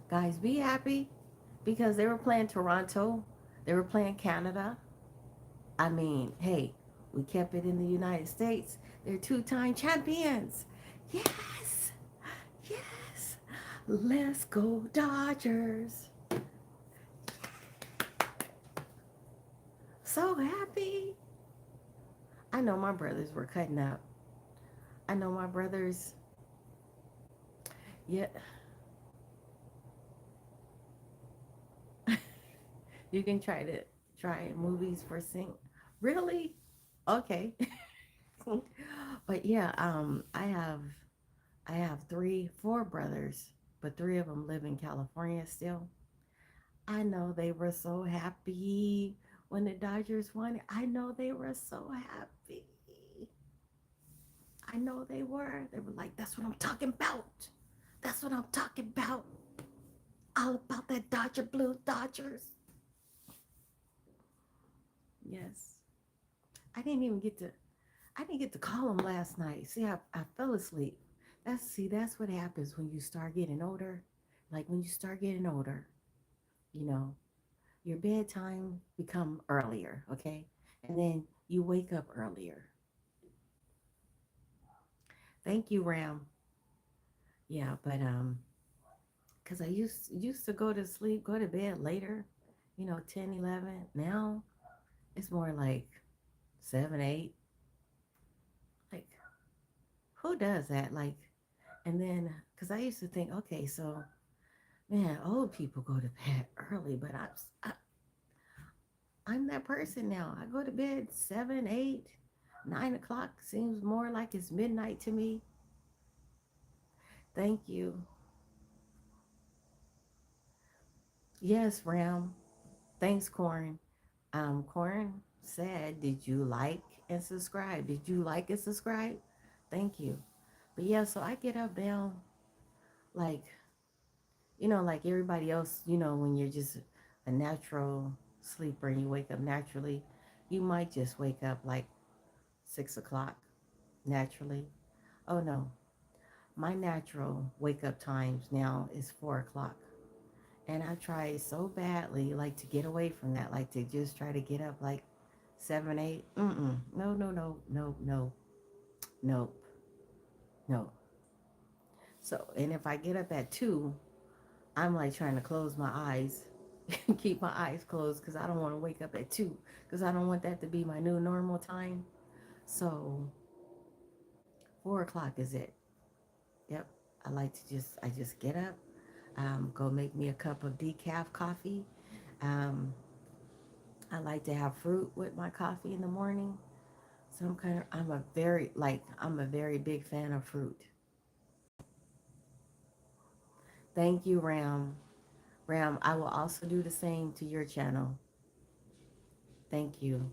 Guys, be happy because they were playing Toronto. They were playing Canada. I mean, hey, we kept it in the United States. They're two-time champions. Yes, yes. Let's go Dodgers. So happy. I know my brothers were cutting up. I know my brothers. Yeah, you can try movies for sync. Really? Okay. But yeah, I have four brothers, but three of them live in California still. I know they were so happy when the Dodgers won. I know they were so happy. I know they were. They were like, that's what I'm talking about. That's what I'm talking about. All about that Dodger blue Dodgers. Yes. I didn't even get to I didn't get to call them last night. See, I fell asleep. That's what happens when you start getting older. Like when you start getting older, you know, your bedtime become earlier, okay? And then you wake up earlier. Thank you, Ram. Yeah, but cuz I used to go to sleep, go to bed later, 10, 11. Now it's more like 7, 8. Like who does that? Like and then cuz I used to think, okay, so man, old people go to bed early, but I'm that person now. I go to bed 7, 8, 9 o'clock. Seems more like it's midnight to me. Thank you. Yes, Ram. Thanks, Corn. Corn said, did you like and subscribe? Did you like and subscribe? Thank you. But yeah, so I get up now, like, like everybody else, when you're just a natural sleeper and you wake up naturally, you might just wake up like 6 o'clock naturally. Oh no, my natural wake up times now is 4 o'clock. And I try so badly, like to get away from that, like to just try to get up like 7, 8. No, no, no, no, no, no, no. So, and if I get up at 2, I'm like trying to close my eyes, keep my eyes closed because I don't want to wake up at 2 because I don't want that to be my new normal time. So, 4 o'clock is it. Yep. I just get up, go make me a cup of decaf coffee. Um, I like to have fruit with my coffee in the morning. So I'm a very big fan of fruit. Thank you, Ram. Ram, I will also do the same to your channel. Thank you.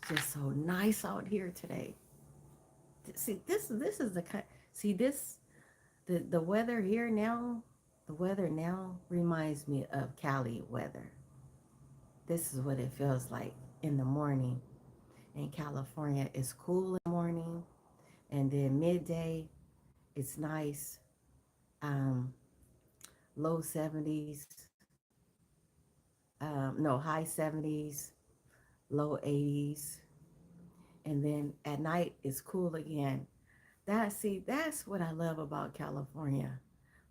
It's just so nice out here today. See, this is the kind. See this the weather here now. The weather now reminds me of Cali weather. This is what it feels like in the morning in California. It's cool in the morning, and then midday, it's nice. Um, Low 70s, no, high 70s, low 80s, and then at night it's cool again. That's what I love about California.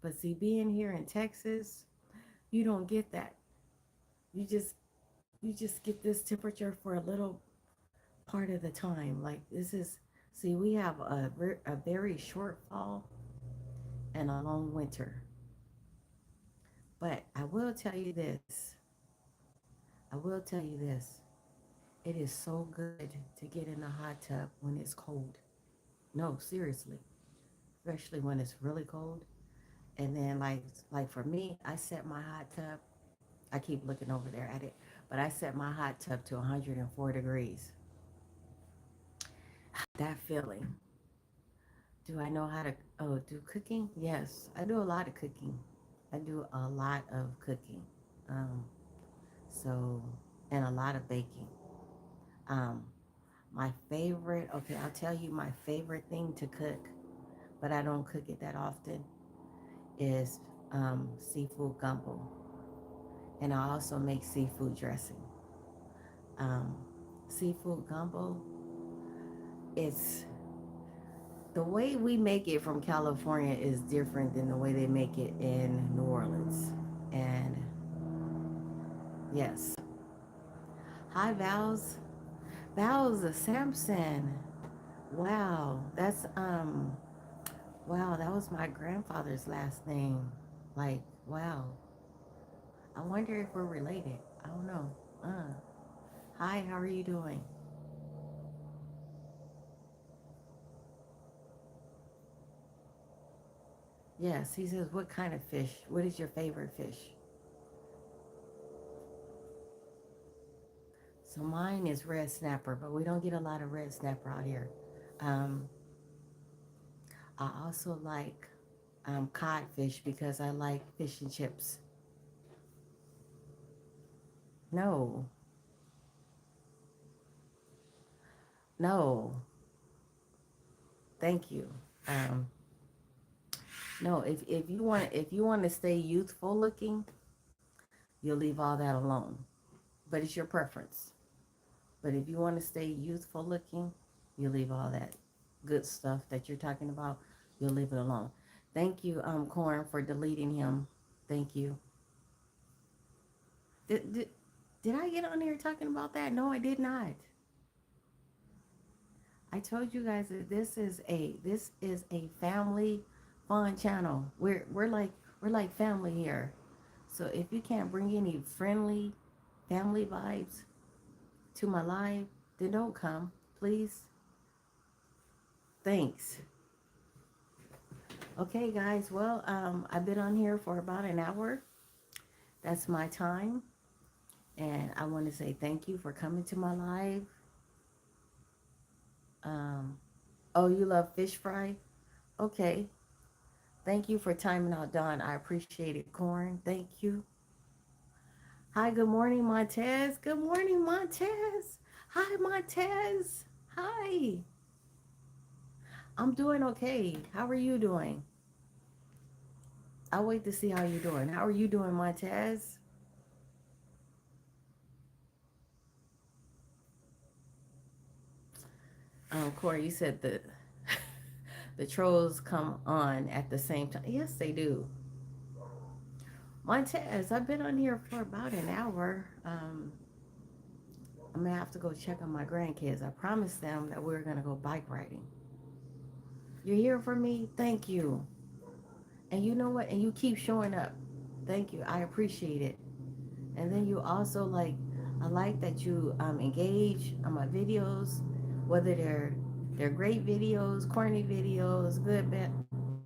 But see, being here in Texas, you don't get that. You just you just get this temperature for a little part of the time. Like this is see, we have a very short fall and a long winter. But I will tell you this. I will tell you this. It is so good to get in a hot tub when it's cold. No, seriously, especially when it's really cold. And then like for me, I set my hot tub. I keep looking over there at it, but I set my hot tub to 104 degrees. That feeling. Do I know how to do cooking? Yes, I do a lot of cooking. I do a lot of cooking. Um, so and a lot of baking. Um, my favorite. Okay, I'll tell you my favorite thing to cook, but I don't cook it that often, is seafood gumbo. And I also make seafood dressing. Um, Seafood gumbo, it's the way we make it from California is different than the way they make it in New Orleans. And yes, hi Vals, Vals of Sampson. Wow, wow, that was my grandfather's last name. Like, wow. I wonder if we're related. I don't know. Hi, how are you doing? Yes, he says, what kind of fish? What is your favorite fish? So mine is red snapper, but we don't get a lot of red snapper out here. Um, I also like codfish because I like fish and chips. No, no, thank you. Um, no, if you want to stay youthful looking, you'll leave all that alone. But it's your preference. But if you want to stay youthful looking, you leave all that good stuff that you're talking about. You'll leave it alone. Thank you, Corn, for deleting him. Thank you. Did, did, did I get on here talking about that? No, I did not. I told you guys that this is a family fun channel. We're like family here. So if you can't bring any friendly family vibes to my live, then don't come, please. Thanks. Okay, guys. Well, I've been on here for about an hour. That's my time. And I want to say thank you for coming to my live. Um, oh, you love fish fry? Okay. Thank you for timing out, Don. I appreciate it, Corn. Thank you. Hi, good morning, Montez. Good morning, Montez. Hi, Montez. Hi. I'm doing okay. How are you doing? I'll wait to see how you're doing. How are you doing, Montez? Corey, you said that the trolls come on at the same time. Yes, they do. Montez, I've been on here for about an hour. I'm gonna have to go check on my grandkids. I promised them that we were gonna go bike riding. You're here for me? Thank you. And you know what? And you keep showing up. Thank you. I appreciate it. And then you also I like that you engage on my videos, whether they're great videos, corny videos, good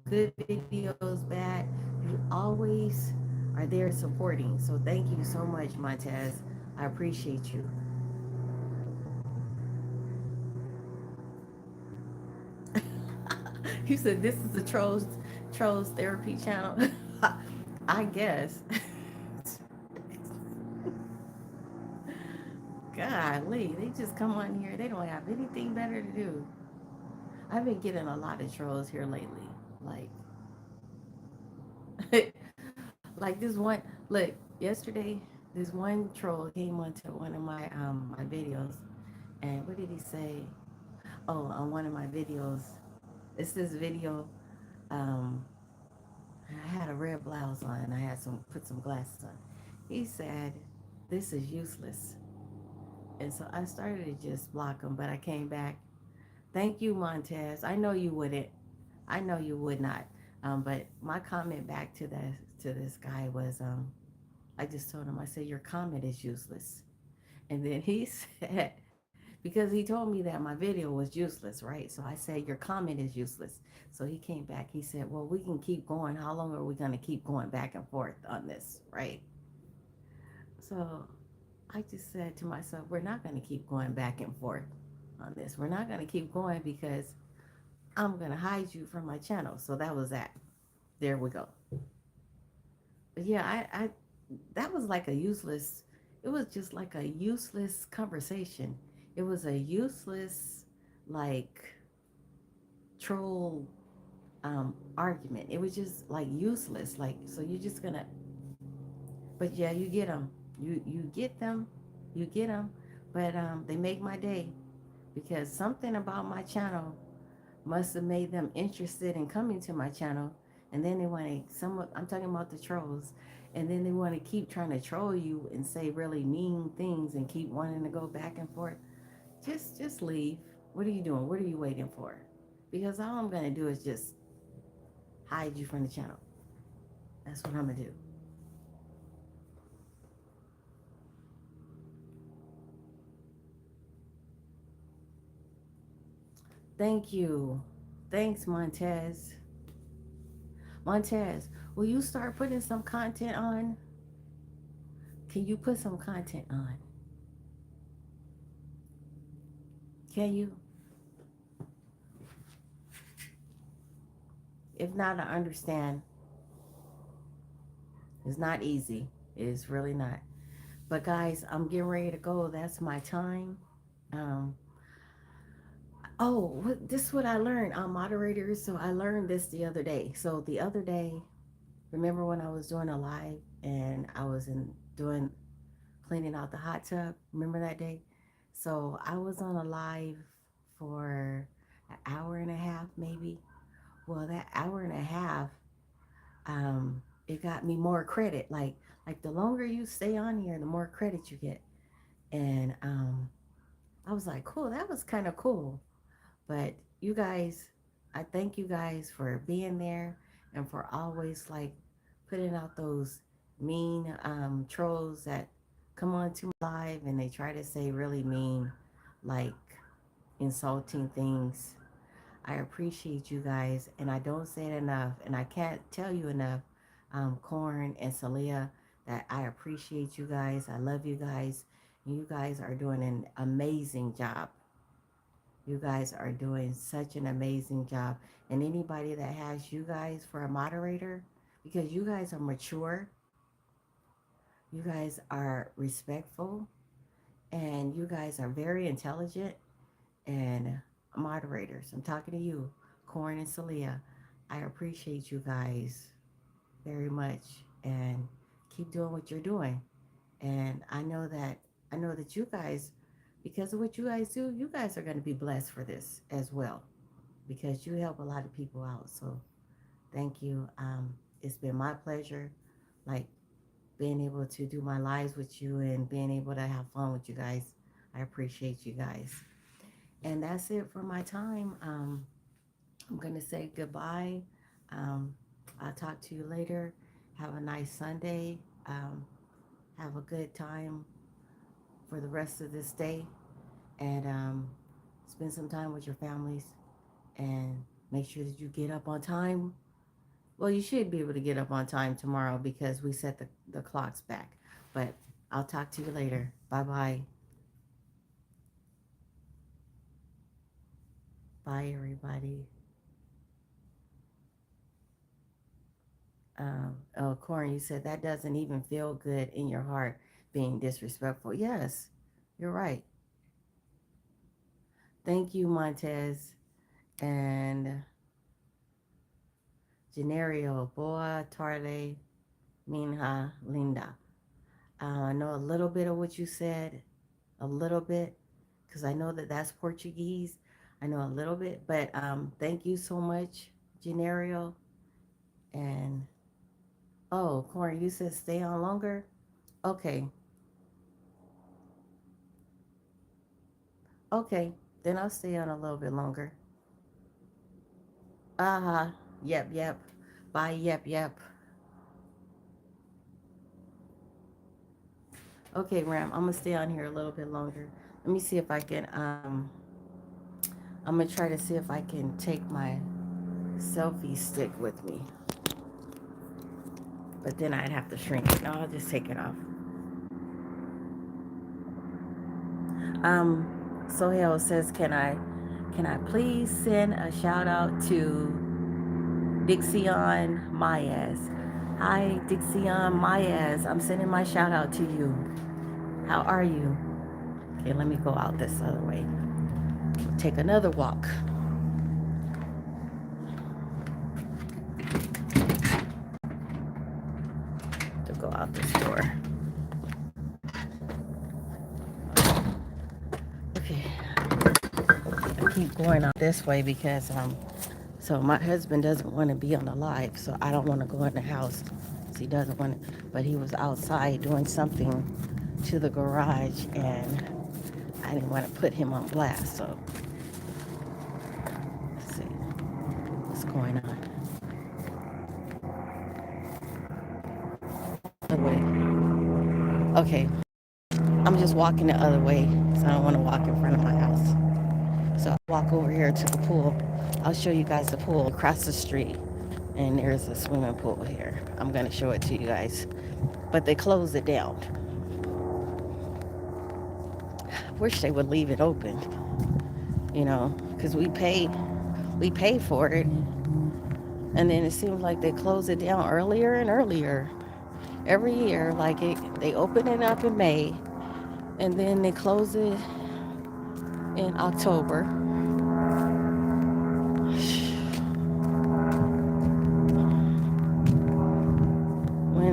videos, bad. You always are there supporting. So thank you so much, Montez. I appreciate you. You said this is the trolls therapy channel. I guess. Golly, they just come on here. They don't have anything better to do. I've been getting a lot of trolls here lately. Like, like this one. Look, yesterday, this one troll came onto one of my videos, and what did he say? Oh, on one of my videos, it's this video. Um, I had a red blouse on, and I had some put some glasses on. He said, "This is useless," and so I started to just block him, but I came back. Thank you, Montez. I know you wouldn't. I know you would not. But my comment back to this guy was, I just told him, I said, your comment is useless. And then he said, because he told me that my video was useless, right? So I said, your comment is useless. So he came back. He said, well, we can keep going. How long are we going to keep going back and forth on this, right? So I just said to myself, we're not going to keep going back and forth on this. We're not going to keep going because I'm going to hide you from my channel. So that was that. There we go. But yeah, I that was like a useless. It was just like a useless conversation. It was a useless like troll argument. It was just like useless. Like so you're just gonna. But yeah, you get them. You get them. You get them. But they make my day because something about my channel must have made them interested in coming to my channel. And then they want to, some, I'm talking about the trolls, and then they want to keep trying to troll you and say really mean things and keep wanting to go back and forth. Just leave. What are you doing? What are you waiting for? Because all I'm going to do is just hide you from the channel. That's what I'm going to do. Thank you. Thanks, Montez. Montez, will you start putting some content on? Can you put some content on? Can you? If not, I understand. It's not easy. It's really not. But guys, I'm getting ready to go. That's my time. Um, this is what I learned. I'm moderators, so I learned this the other day. So the other day, remember when I was doing a live and I was in doing cleaning out the hot tub? Remember that day? So I was on a live for an hour and a half, maybe. Well, that hour and a half, it got me more credit. Like the longer you stay on here, the more credit you get. And I was like, cool, that was kind of cool. But you guys, I thank you guys for being there and for always like putting out those mean trolls that come on to my live and they try to say really mean, like insulting things. I appreciate you guys, and I don't say it enough, and I can't tell you enough, Corn and Celia, that I appreciate you guys. I love you guys. And you guys are doing an amazing job. You guys are doing such an amazing job. And anybody that has you guys for a moderator, because you guys are mature, you guys are respectful, and you guys are very intelligent and moderators. I'm talking to you, Corin and Celia. I appreciate you guys very much, and keep doing what you're doing. And I know that you guys, because of what you guys do, you guys are going to be blessed for this as well, because you help a lot of people out. So thank you. It's been my pleasure, like being able to do my lives with you and being able to have fun with you guys. I appreciate you guys. And that's it for my time. I'm going to say goodbye. Um, I'll talk to you later. Have a nice Sunday. Have a good time for the rest of this day. And spend some time with your families. And make sure that you get up on time. Well, you should be able to get up on time tomorrow because we set the clocks back. But I'll talk to you later. Bye bye. Bye, everybody. Oh, Corin, you said that doesn't even feel good in your heart being disrespectful. Yes, you're right. Thank you, Montez and Generio, Boa, Tarde, Minha, Linda. I know a little bit of what you said, a little bit, because I know that that's Portuguese. I know a little bit, but thank you so much, Generio. And oh, Corin, you said stay on longer. Okay, okay, then I'll stay on a little bit longer. Uh-huh. Yep, yep. Bye, yep, yep. Okay, Ram, I'm gonna stay on here a little bit longer. Let me see if I can I'm gonna try to see if I can take my selfie stick with me. But then I'd have to shrink it. No, I'll just take it off. Sohail says, can I please send a shout out to Dixion Mayaz? Hi, Dixion Mayaz. I'm sending my shout out to you. How are you? Okay, let me go out this other way. Take another walk to go out this door. Okay, I keep going out this way because so my husband doesn't want to be on the live, so I don't want to go in the house. So he doesn't want to, but he was outside doing something to the garage, and I didn't want to put him on blast. So let's see what's going on. Other way. Okay, I'm just walking the other way, so I don't want to walk in front of my house. So I walk over here to the pool. I'll show you guys the pool across the street. And there's a swimming pool here. I'm going to show it to you guys. But they closed it down. Wish they would leave it open, because we pay for it. And then it seems like they close it down earlier and earlier. Every year, they open it up in May, and then they close it in October.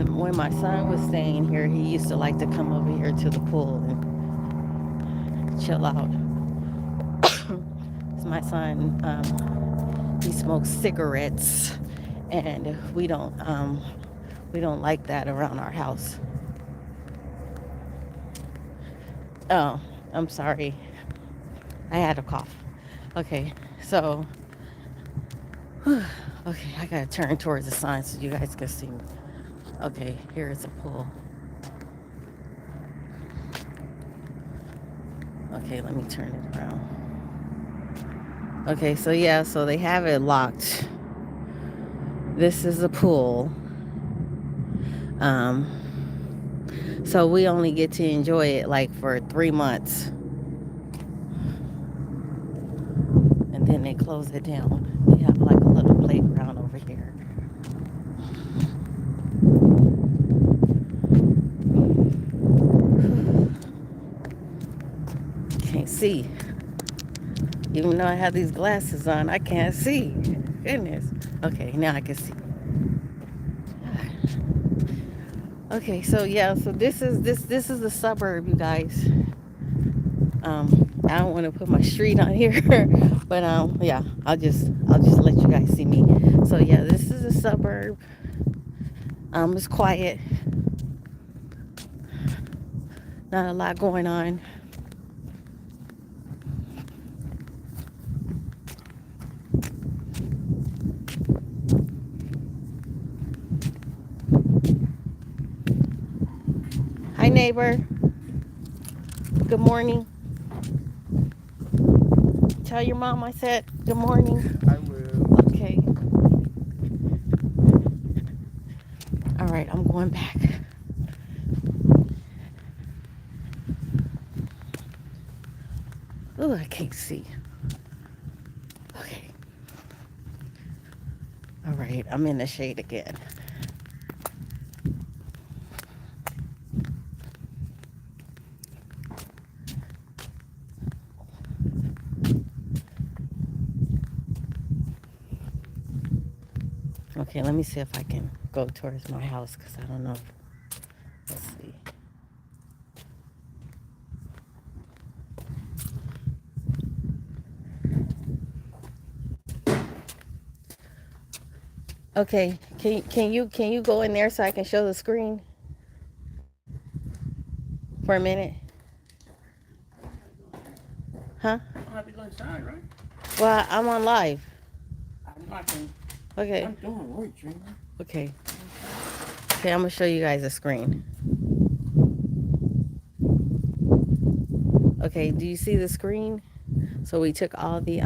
When my son was staying here, he used to like to come over here to the pool and chill out. My son, he smokes cigarettes, and we don't like that around our house. Oh, I'm sorry. I had a cough. Okay, so okay, I gotta turn towards the sign so you guys can see me. Okay, here is a pool. Okay, let me turn it around. Okay, so yeah, so they have it locked. This is a pool. Um, so we only get to enjoy it like for 3 months. close it down. We have like a little playground over here. Can't see. Even though I have these glasses on, I can't see. Goodness. Okay, now I can see. Okay, so yeah, so this is the suburb, you guys. I don't want to put my street on here, but yeah, I'll just let you guys see me. So yeah, this is a suburb. It's quiet, not a lot going on. Hi neighbor, good morning. Tell your mom I said good morning. I will. Okay. All right, I'm going back. Oh, I can't see. Okay. All right, I'm in the shade again. Okay, let me see if I can go towards my house because I don't know. Let's see. Okay, can you go in there so I can show the screen for a minute? Huh? I don't have to go inside, right? Well, I'm on live. I'm not going. Okay. I'm doing work, Trina. Okay. Okay, I'm gonna show you guys the screen. Okay, do you see the screen? So we took all the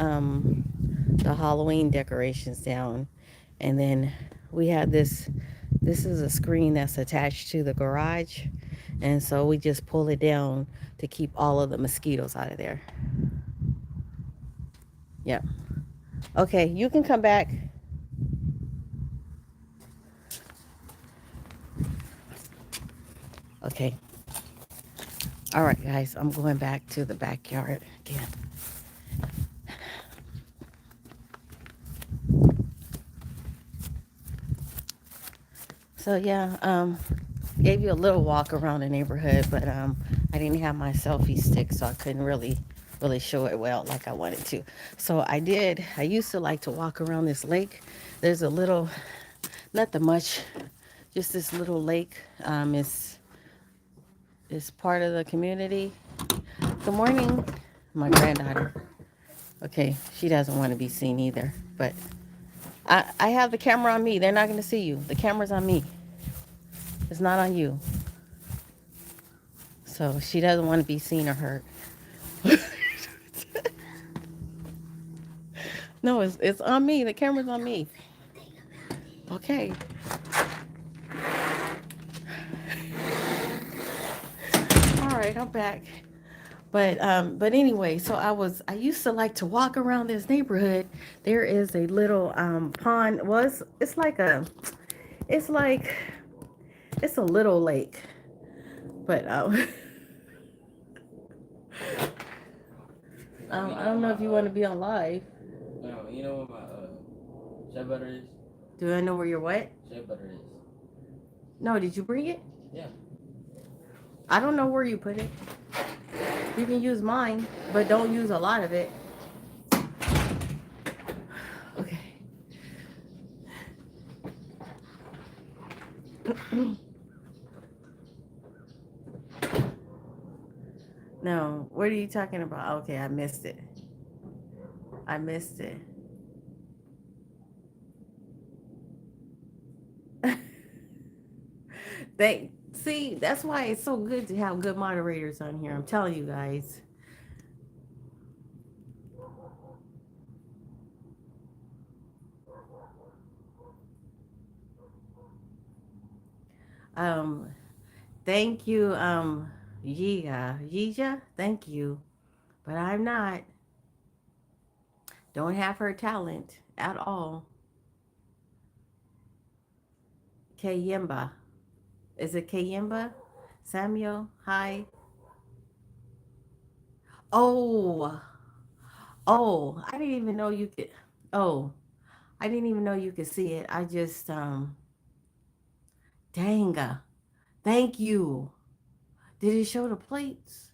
Halloween decorations down, and then we had this. This is a screen that's attached to the garage, and so we just pull it down to keep all of the mosquitoes out of there. Yeah. Okay, you can come back. Okay. All right, guys, I'm going back to the backyard again. So yeah, gave you a little walk around the neighborhood, but I didn't have my selfie stick, so I couldn't really show it well like I wanted to. So I did. I used to like to walk around this lake. There's a little, not that much, just this little lake. It's part of the community. Good morning, my granddaughter. Okay, she doesn't want to be seen either, but I have the camera on me. They're not going to see you. The camera's on me. It's not on you. So she doesn't want to be seen or heard. No, it's on me. The camera's on me. Okay. All right, I'm back. But anyway, so I used to like to walk around this neighborhood. There is a little pond. Well, it's like it's a little lake, but You I know what don't know my if you want to be on live. no, you know what my shea butter is? Do I know where you're what? Shea butter is. No, did you bring it? Yeah. I don't know where you put it. You can use mine, but don't use a lot of it. Okay. No, what are you talking about? Okay, I missed it. I missed it. See, that's why it's so good to have good moderators on here. I'm telling you guys. Um, thank you, Yija. Thank you. But I'm not. Don't have her talent at all. Kayimba. Is it Kayimba? Samuel? Hi. Oh, oh, I didn't even know you could. Oh, I didn't even know you could see it. I just, dang. Thank you. Did it show the plates?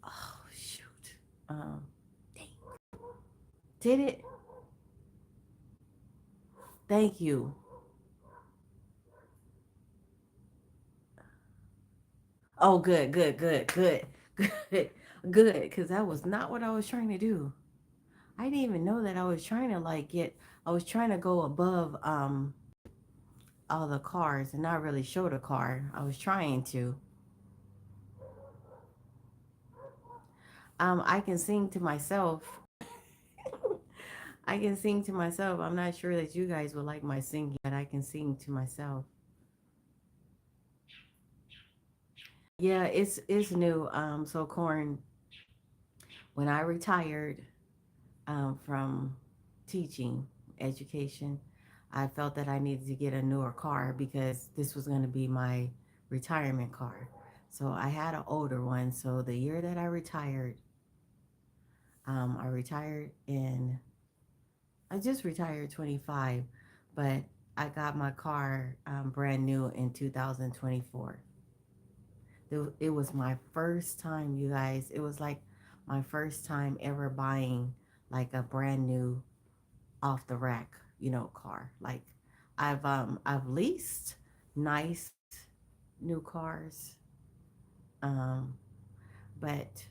Oh, shoot. Um, dang. Did it? Thank you. Oh, good, good, good, good, good, good. Because that was not what I was trying to do. I didn't even know that I was trying to like get. I was trying to go above all the cars and not really show the car. I was trying to. I can sing to myself. I can sing to myself. I'm not sure that you guys would like my singing, but I can sing to myself. Yeah, it's new. So Corn, when I retired from teaching education, I felt that I needed to get a newer car because this was going to be my retirement car. So I had an older one. So the year that I retired in, I just retired 25, but I got my car brand new in 2024. It was my first time, you guys. It was like my first time ever buying like a brand new off the rack, car. Like I've leased nice new cars, um, but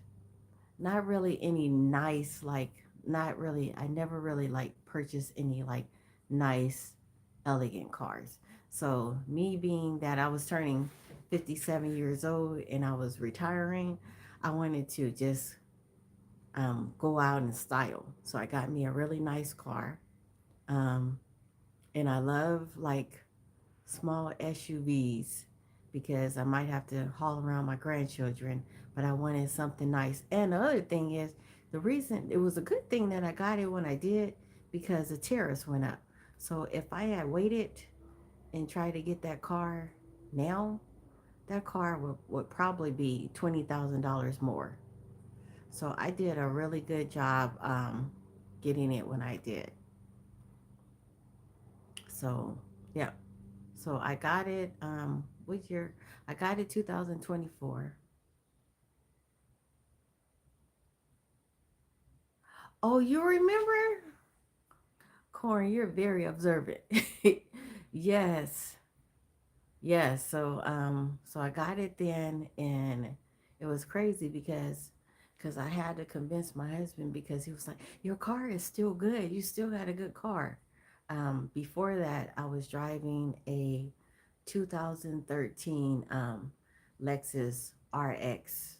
not really any nice like not really. I never really like purchased any like nice, elegant cars. So me being that I was turning 57 years old and I was retiring, I wanted to just go out in style. So I got me a really nice car. Um, and I love like small SUVs because I might have to haul around my grandchildren, but I wanted something nice. And the other thing is, the reason it was a good thing that I got it when I did because the tariffs went up. So if I had waited and tried to get that car now, that car would probably be $20,000 more. So I did a really good job getting it when I did. So yeah. So I got it. What year? I got it 2024. Oh, you remember? Corn, you're very observant. Yes. Yes. So I got it then, and it was crazy because I had to convince my husband because he was like, "Your car is still good. You still got a good car." Before that, I was driving a 2013 Lexus RX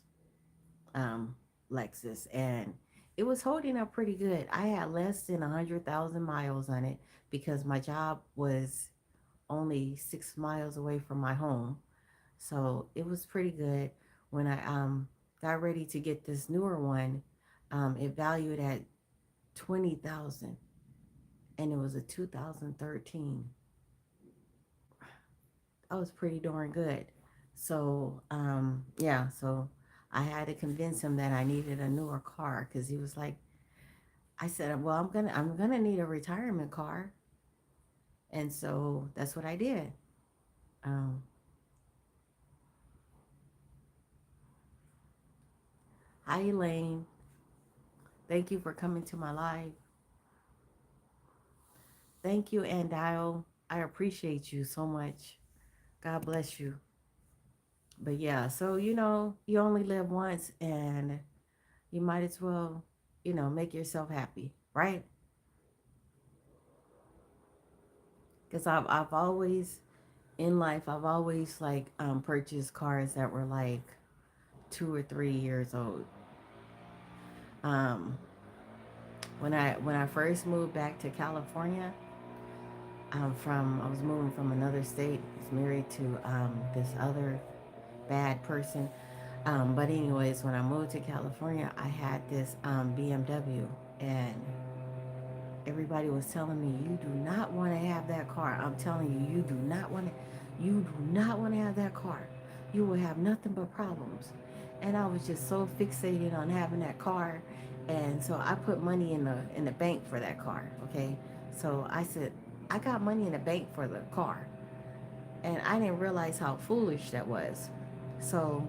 um, Lexus, and it was holding up pretty good. I had less than 100,000 miles on it because my job was only 6 miles away from my home, so it was pretty good. When I got ready to get this newer one, it valued at 20,000, and it was a 2013. I was pretty darn good. So, yeah, so I had to convince him that I needed a newer car because he was like, I said, well, I'm gonna need a retirement car, and so that's what I did. Um, Hi, Elaine. Thank you for coming to my live. Thank you, Andile. I appreciate you so much. God bless you. But yeah, so you only live once, and you might as well, make yourself happy, right? Because I've always in life I've always like purchased cars that were like 2 or 3 years old. Um, when I first moved back to California, I was moving from another state. I was married to this other bad person. But anyways, when I moved to California, I had this BMW. and everybody was telling me, you do not want to have that car. I'm telling you, you do not want to have that car. You will have nothing but problems. And I was just so fixated on having that car. And so I put money in the bank for that car. Okay. So I said, I got money in the bank for the car. And I didn't realize how foolish that was. So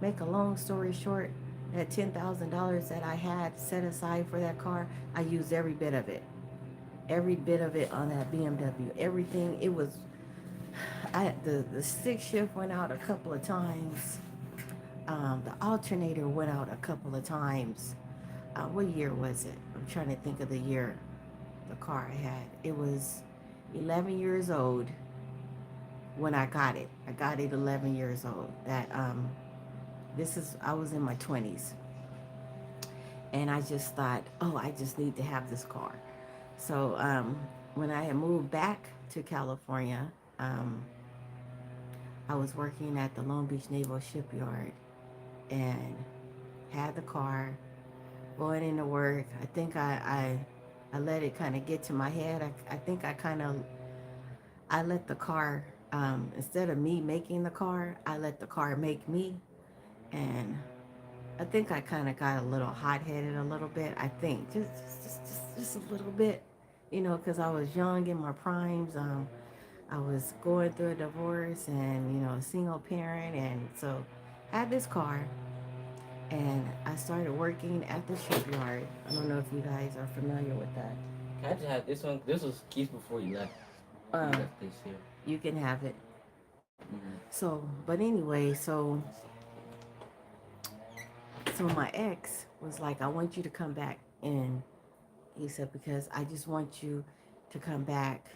make a long story short, that $10,000 that I had set aside for that car, I used every bit of it. Every bit of it on that BMW. Everything. It was. The stick shift went out a couple of times. The alternator went out a couple of times. What year was it? I'm trying to think of the year the car I had. It was 11 years old when I got it. I got it 11 years old. I was in my 20s, and I just thought, oh, I just need to have this car. So when I had moved back to California, I was working at the Long Beach Naval Shipyard and had the car going into work. I think I let it kind of get to my head. I think I let the car, instead of me making the car, I let the car make me. And I think I kind of got a little hot headed a little bit. I think just a little bit, because I was young in my primes. I was going through a divorce and, a single parent. And so I had this car and I started working at the shipyard. I don't know if you guys are familiar with that. I just had this one. This was keys before you left. You Um, left this here. you can have it. Mm-hmm. But anyway, so my ex was like, I want you to come back. And he said, because I just want you to come back.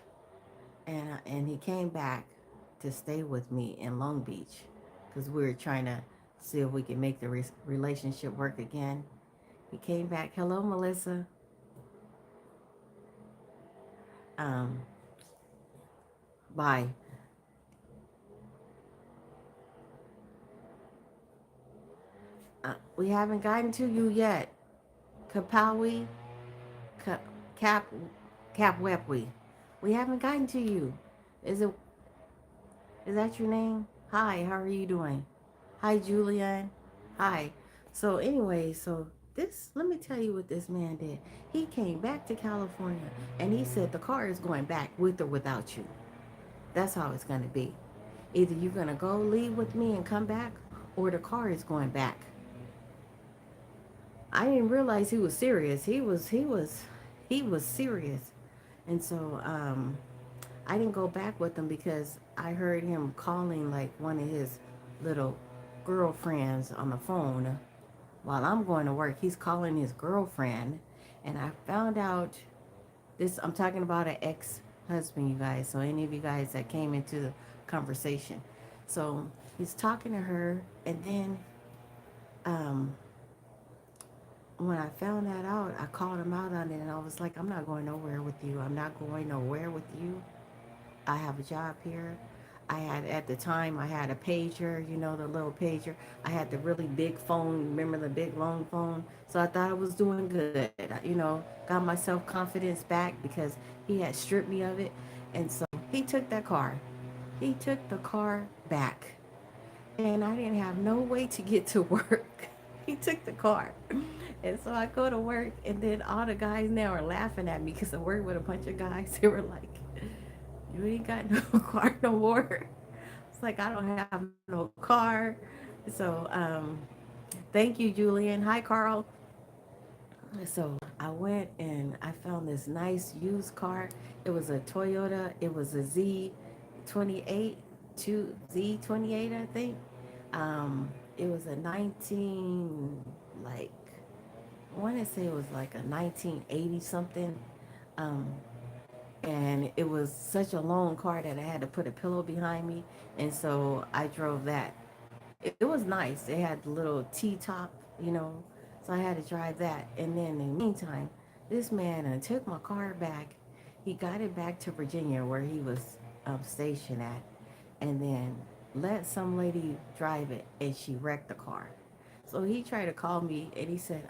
And he came back to stay with me in Long Beach because we were trying to see if we could make the relationship work again. He came back. Hello, Melissa. Um, bye. We haven't gotten to you yet. Kapawi, Ka- Cap, Capwepwe. We haven't gotten to you. Is it? Is that your name? Hi. How are you doing? Hi, Julian. Hi. So anyway, let me tell you what this man did. He came back to California and he said the car is going back with or without you. That's how it's going to be. Either you're going to go leave with me and come back, or the car is going back. I didn't realize he was serious. He was serious. And so I didn't go back with him because I heard him calling like one of his little girlfriends on the phone while I'm going to work. He's calling his girlfriend, and I found out this. I'm talking about an ex-husband, you guys. So any of you guys that came into the conversation, so he's talking to her, and then um, when I found that out, I called him out on it, and I was like, I'm not going nowhere with you. I'm not going nowhere with you. I have a job here. I had at the time I had a pager, the little pager. I had the really big phone, remember the big long phone? So I thought I was doing good. Got my self-confidence back because he had stripped me of it. And so he took that car. He took the car back. And I didn't have no way to get to work. He took the car. And so I go to work, and then all the guys now are laughing at me because I work with a bunch of guys. They were like, you ain't got no car no more. It's like, I don't have no car. So thank you, Julian. Hi, Carl. So I went and I found this nice used car. It was a Toyota. It was a Z28 to Z28, I think. It was a 19, like, I want to say it was like a 1980 something. Um, and it was such a long car that I had to put a pillow behind me, and so I drove that. It was nice. It had the little T top. So I had to drive that. And then in the meantime, this man took my car back. He got it back to Virginia where he was stationed at, and then let some lady drive it, and she wrecked the car. So he tried to call me, and he said,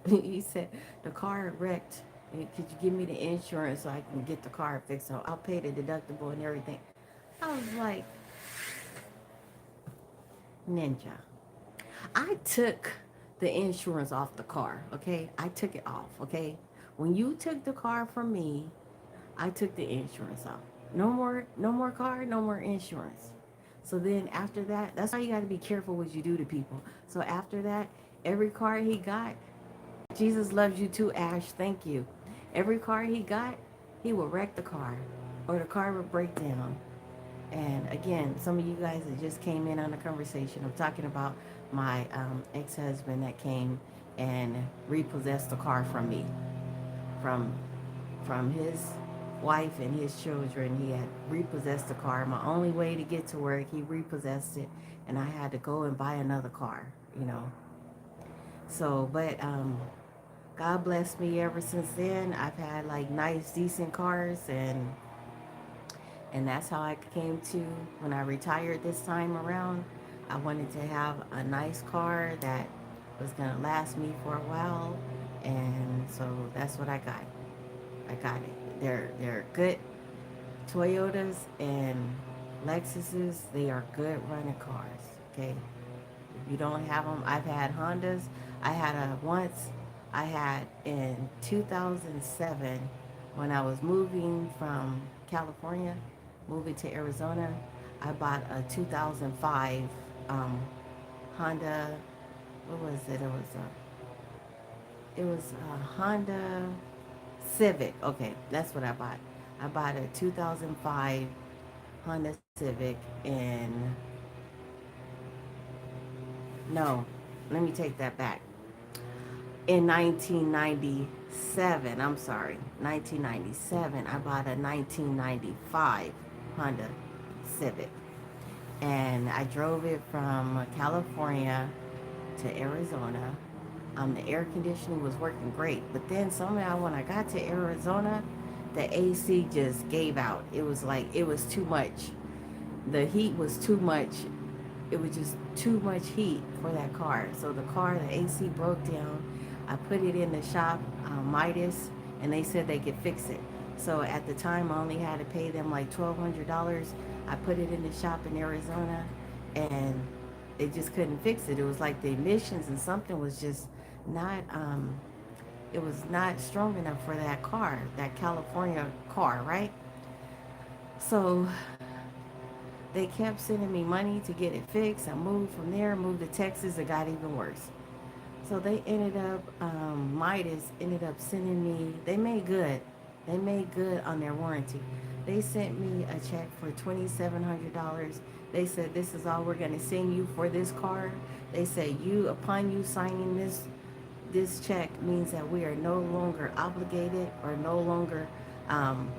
He said the car wrecked. Could you give me the insurance so I can get the car fixed? So I'll pay the deductible and everything. I was like, Ninja. I took the insurance off the car, okay? I took it off, okay? When you took the car from me, I took the insurance off. No more car, no more insurance. So then after that, that's why you got to be careful what you do to people. So after that, every car he got, Jesus loves you too, Ash. Thank you. Every car he got, he would wreck the car or the car would break down. And again, some of you guys that just came in on the conversation, I'm talking about my ex-husband that came and repossessed the car from me, from his wife and his children. He had repossessed the car. My only way to get to work, he repossessed it, and I had to go and buy another car. You know. So, but God blessed me ever since then. I've had like nice, decent cars, and that's how I came to when I retired this time around. I wanted to have a nice car that was gonna last me for a while, and so that's what I got. I got it. They're good Toyotas and Lexuses. They are good running cars. Okay, if you don't have them, I've had Hondas. I had a once. I had in 2007 when I was moving from California, moving to Arizona. I bought a 2005 um, Honda. What was it? It was a Honda Civic. Okay, that's what I bought. I bought a 2005 Honda Civic in, no, let me take that back. In 1997, I'm sorry, 1997, I bought a 1995 Honda Civic. And I drove it from California to Arizona. The air conditioning was working great. But then somehow when I got to Arizona, the AC just gave out. It was like, it was too much. The heat was too much. It was just too much heat for that car. So the AC broke down. I put it in the shop, Midas, and they said they could fix it. So at the time, I only had to pay them like $1,200. I put it in the shop in Arizona, and they just couldn't fix it. It was like the emissions and something was just not. It was not strong enough for that car, that California car, right? So they kept sending me money to get it fixed. I moved from there, moved to Texas. It got even worse. So they ended up, Midas ended up sending me, they made good. They made good on their warranty. They sent me a check for $2,700. They said, this is all we're going to send you for this car. They said, upon you signing this check means that we are no longer obligated or no longer um,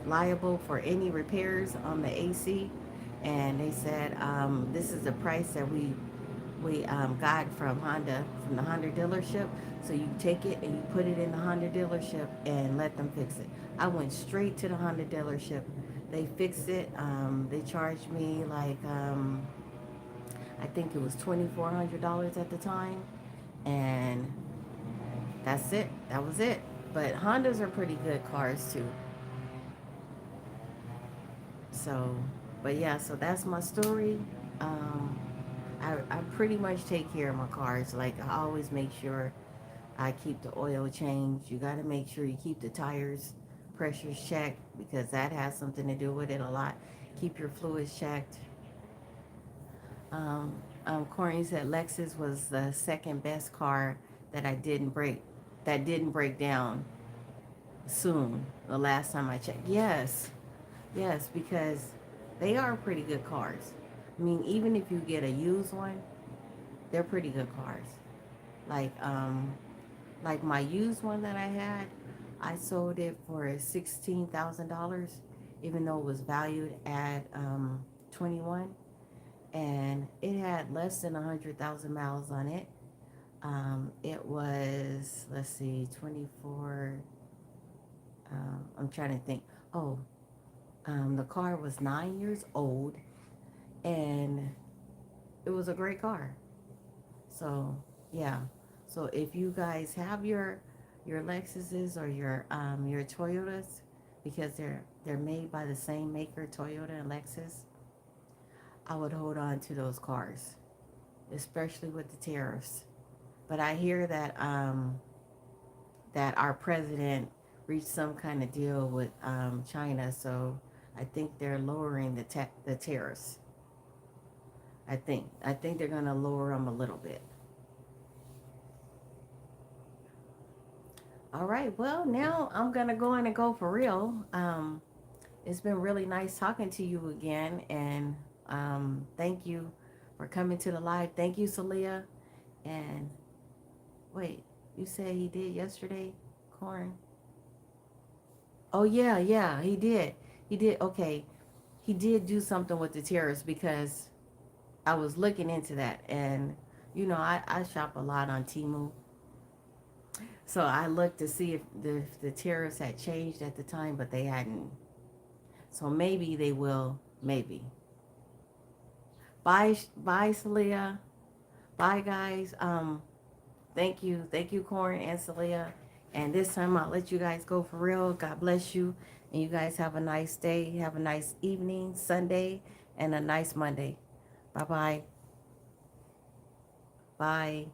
liable for any repairs on the AC. And they said, this is the price that we got from Honda, from the Honda dealership. So you take it and you put it in the Honda dealership and let them fix it. I went straight to the Honda dealership. They fixed it. They charged me like, I think it was $2,400 at the time. And that's it. That was it. But Hondas are pretty good cars too. So, but yeah, so that's my story. Um, I pretty much take care of my cars. Like I always make sure I keep the oil changed. You got to make sure you keep the tires pressures checked because that has something to do with it a lot. Keep your fluids checked. Courtney said Lexus was the second best car that I didn't break, that didn't break down soon. The last time I checked, yes, yes, because they are pretty good cars. I mean, even if you get a used one, they're pretty good cars. Like like my used one that I had, I sold it for $16,000, even though it was valued at 21, and it had less than 100,000 miles on it. It was, let's see, 24. I'm trying to think. Oh, the car was 9 years old, and it was a great car. So, yeah. So if you guys have your Lexuses or your Toyotas, because they're made by the same maker, Toyota and Lexus, I would hold on to those cars, especially with the tariffs. But I hear that our president reached some kind of deal with China, so I think they're lowering the tariffs. I think they're gonna lower them a little bit. All right. Well, now I'm gonna go in and go for real. It's been really nice talking to you again, and thank you for coming to the live. Thank you, Celia. And wait, you said he did yesterday, Corn? Oh yeah, yeah, he did. He did. Okay, he did do something with the terrorists because I was looking into that, and I shop a lot on Temu, so I looked to see if the tariffs had changed at the time, but they hadn't. So maybe they will. Maybe. Bye, bye, Celia. Bye, guys. Thank you, Corn and Celia. And this time I'll let you guys go for real. God bless you, and you guys have a nice day. Have a nice evening, Sunday, and a nice Monday. Bye, bye. Bye.